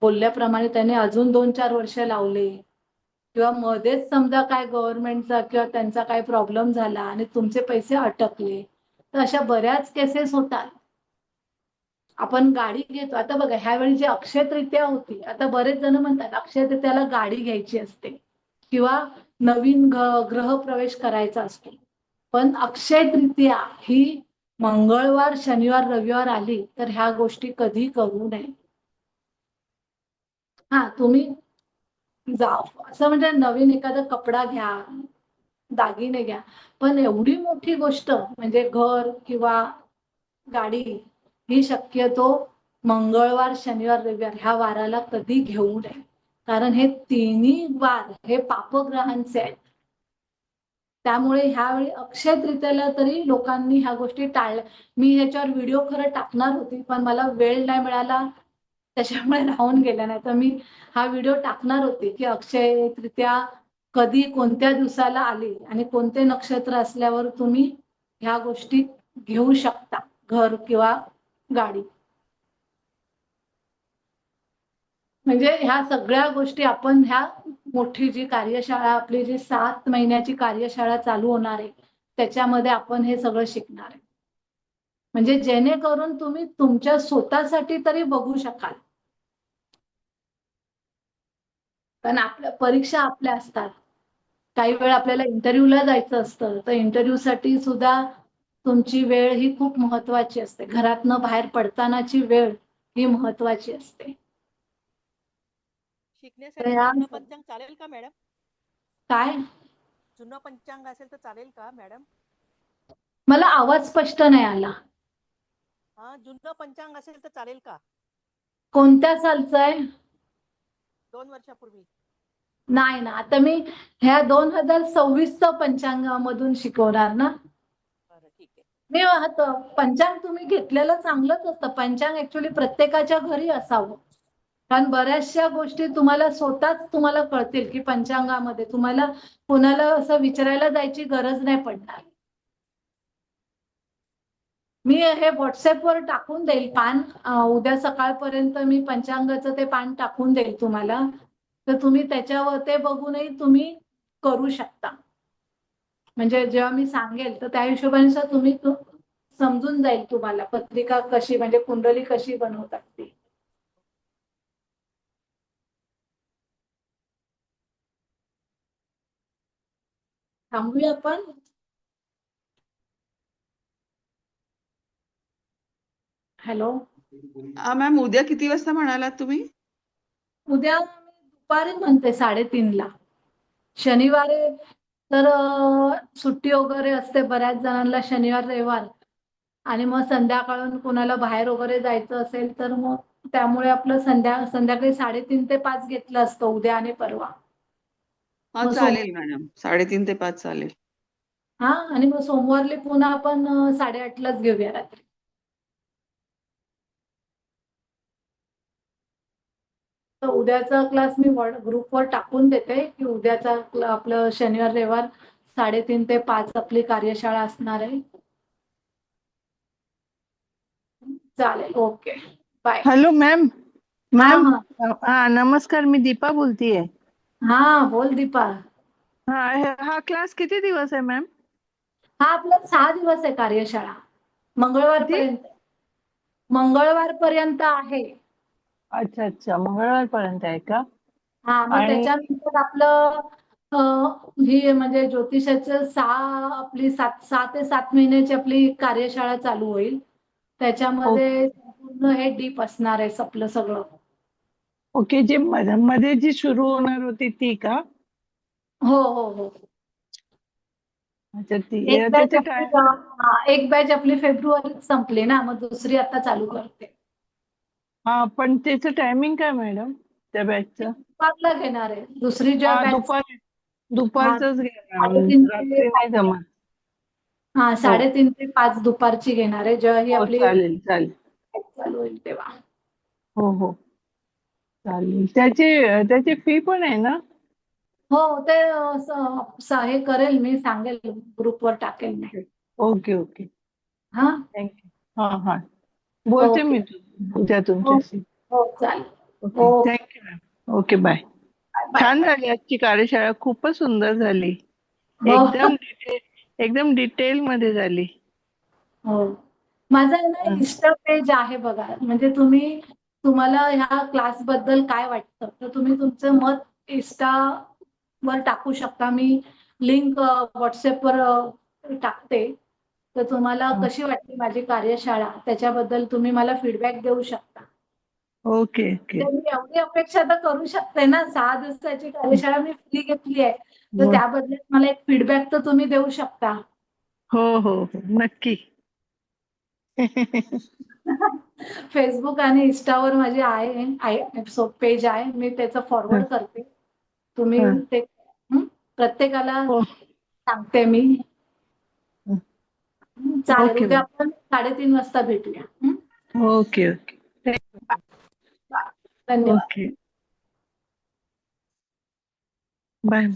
बोलल्याप्रमाणे त्याने अजून 2-4 वर्ष लावले, किंवा मध्येच समजा काय गव्हर्नमेंटचा किंवा त्यांचा काय प्रॉब्लेम झाला आणि तुमचे पैसे अटकले, तर अशा बऱ्याच केसेस होतात. आपण गाडी घेतो, आता बघा ह्यावेळी जी अक्षय तृतीया होती, आता बरेच जण म्हणतात अक्षय तृतीयाला गाडी घ्यायची असते किंवा नवीन ग्रह प्रवेश करायचा असतो, पण अक्षय तृतीया ही मंगळवार, शनिवार, रविवार आली तर ह्या गोष्टी कधी करू नये. हा, तुम्ही असं म्हणजे नवीन एखादा कपडा घ्या, दागिने घ्या, पण एवढी मोठी गोष्ट म्हणजे घर किंवा गाडी ही शक्यतो मंगळवार, शनिवार, रविवार ह्या वाराला कधी घेऊ नये, कारण हे तिन्ही वार हे पापग्रहांचे आहेत. त्यामुळे ह्यावेळी अक्षय तृतीयेला तरी लोकांनी ह्या गोष्टी टाळल्या. मी ह्याच्यावर व्हिडिओ खरं टाकणार होती, पण मला वेळ नाही मिळाला, त्याच्यामुळे राहून गेला. नाही तर मी हा व्हिडिओ टाकणार होते की अक्षय तृतीया कधी कोणत्या दिवसाला आली आणि कोणते नक्षत्र असल्यावर तुम्ही ह्या गोष्टी घेऊ शकता, घर किंवा गाडी. म्हणजे ह्या सगळ्या गोष्टी आपण ह्या मोठी जी कार्यशाळा, आपली जी 7 महिन्याची कार्यशाळा चालू होणार आहे, त्याच्यामध्ये आपण हे सगळं शिकणार आहे, म्हणजे जेणेकरून तुम्ही तुमच्या स्वतःसाठी तरी बघू शकाल. कारण आपल्या परीक्षा आपल्या असतात, काही वेळ आपल्याला इंटरव्ह्यूला जायचं असतं, तर इंटरव्ह्यू साठी सुद्धा तुमची वेळ ही खूप महत्वाची असते. घरातनं बाहेर पडतानाची वेळ ही महत्वाची असते. शिकण्यासाठी जुनं पंचांग चालेल का मॅडम? काय जुनं पंचांग असेल तर चालेल का मॅडम? मला आवाज स्पष्ट नाही आला. जुनं पंचांग असेल तर चालेल का? कोणत्या सालचं आहे? 2 वर्षापूर्वी. नाही ना, आता मी ह्या 2026चं पंचांगामधून शिकवणार ना. बरं, ठीक आहे. मी पंचांग तुम्ही घेतलेलं चांगलंच असतं. पंचांग ऍक्च्युली प्रत्येकाच्या घरी असावं, कारण बऱ्याचशा गोष्टी तुम्हाला स्वतःच तुम्हाला कळतील की पंचांगामध्ये तुम्हाला कोणाला असं विचारायला जायची गरज नाही पडणार. मी हे व्हॉट्सअपवर टाकून देईल पान, उद्या सकाळपर्यंत मी पंचांगाचं ते पान टाकून देईल तुम्हाला, तर तुम्ही त्याच्यावर ते बघूनही तुम्ही करू शकता. म्हणजे जेव्हा मी सांगेल तर त्या हिशोबाने तुम्ही समजून जाईल तुम्हाला पत्रिका कशी, म्हणजे कुंडली कशी बनवतात ती. थांबूया आपण. हॅलो मॅम, उद्या किती वाजता म्हणालात तुम्ही? उद्या दुपारी म्हणते 3:30ला. शनिवारी तर सुट्टी वगैरे असते बऱ्याच जणांना, शनिवार रविवार, आणि मग संध्याकाळून कोणाला बाहेर वगैरे जायचं असेल तर मग त्यामुळे आपलं संध्याकाळी 3:30 ते 5 घेतलं असतं उद्या आणि परवा. चालेल मॅडम, 3:30 ते 5 चालेल. आणि मग सोमवारले पुन्हा आपण 8:30लाच घेऊया रात्री. तर उद्याचा क्लास मी ग्रुपवर टाकून देते की उद्याचा आपलं शनिवार रविवार 3:30 ते 5 आपली कार्यशाळा असणार आहे. चालेल, ओके, बाय. Hello ma'am. हा मॅम हा नमस्कार, मी दीपा बोलतीये. हा बोल दीपा. हा क्लास किती दिवस आहे मॅम? हा आपला 6 दिवस आहे कार्यशाळा. किती? मंगळवारपर्यंत आहे. अच्छा अच्छा, मंगळवारपर्यंत आहे का? हा मग आणि त्याच्यानंतर आपलं ही म्हणजे ज्योतिषाचं आपली 6 ते 7 महिन्याची आपली कार्यशाळा चालू होईल. त्याच्यामध्ये पूर्ण हे डीप असणार आहे आपलं सगळं. ओके, जे मध्ये जी सुरू होणार होती ती का? हो हो हो. अच्छा, ती एक बॅच त्याचे आपली काय? एक बॅच आपली फेब्रुवारीत संपली ना, मग दुसरी आता चालू करते. हा, पण त्याचं टायमिंग काय मॅडम त्या ती बॅचचं? दुपारला घेणार आहे दुसरी ज्या हा, बॅच. हा दुपारचंच घेणार, 3:30 ते रात्री नाही 5. जमत. हा हो 3:30 ते 5 दुपारची घेणार आहे, जेव्हा ही हो, आपली चालेल चालेल. batch चालू होईल तेव्हा. हो हो, चालेल. त्याची फी पण आहे ना? हो ते हे करेल, मी सांगेल, ग्रुपवर टाकेल मी. ओके ओके, हा थँक्यू. हा हा, बोलते ओके. मी उद्या हो तुमच्याशी. हो चालेल. Okay, okay. Thank you ma'am. Okay, bye. Bye छान बाय. झाली आजची कार्यशाळा, खूपच सुंदर झाली. हो एकदम डिटेल मध्ये झाली. हो. माझं आहे ना हं. इंस्टा पेज आहे बघा, म्हणजे तुम्हाला ह्या क्लास बद्दल काय वाटतं तर तुम्ही तुमचं मत इंस्टा वर टाकू शकता. मी लिंक व्हॉट्सअपवर टाकते. तर तुम्हाला हं. कशी वाटली माझी कार्यशाळा त्याच्याबद्दल तुम्ही मला फीडबॅक देऊ शकता. Okay okay. तर मी एवढी अपेक्षा तर करू शकते ना, 6 दिवसाची कार्यशाळा मी फ्री घेतली आहे, तर हो त्याबद्दल मला एक फीडबॅक तर तुम्ही देऊ शकता. हो हो हो, नक्की. फेसबुक आणि इंस्टावर माझी पेज आहे, मी त्याचं हं, फॉरवर्ड करते. तुम्ही हं. ते प्रत्येकाला हो. सांगते मी. हं. चालेल, ओके उद्या मॅम. आपण 3:30 वाजता भेटूया. Okay okay. धन्यवाद. Okay, bye.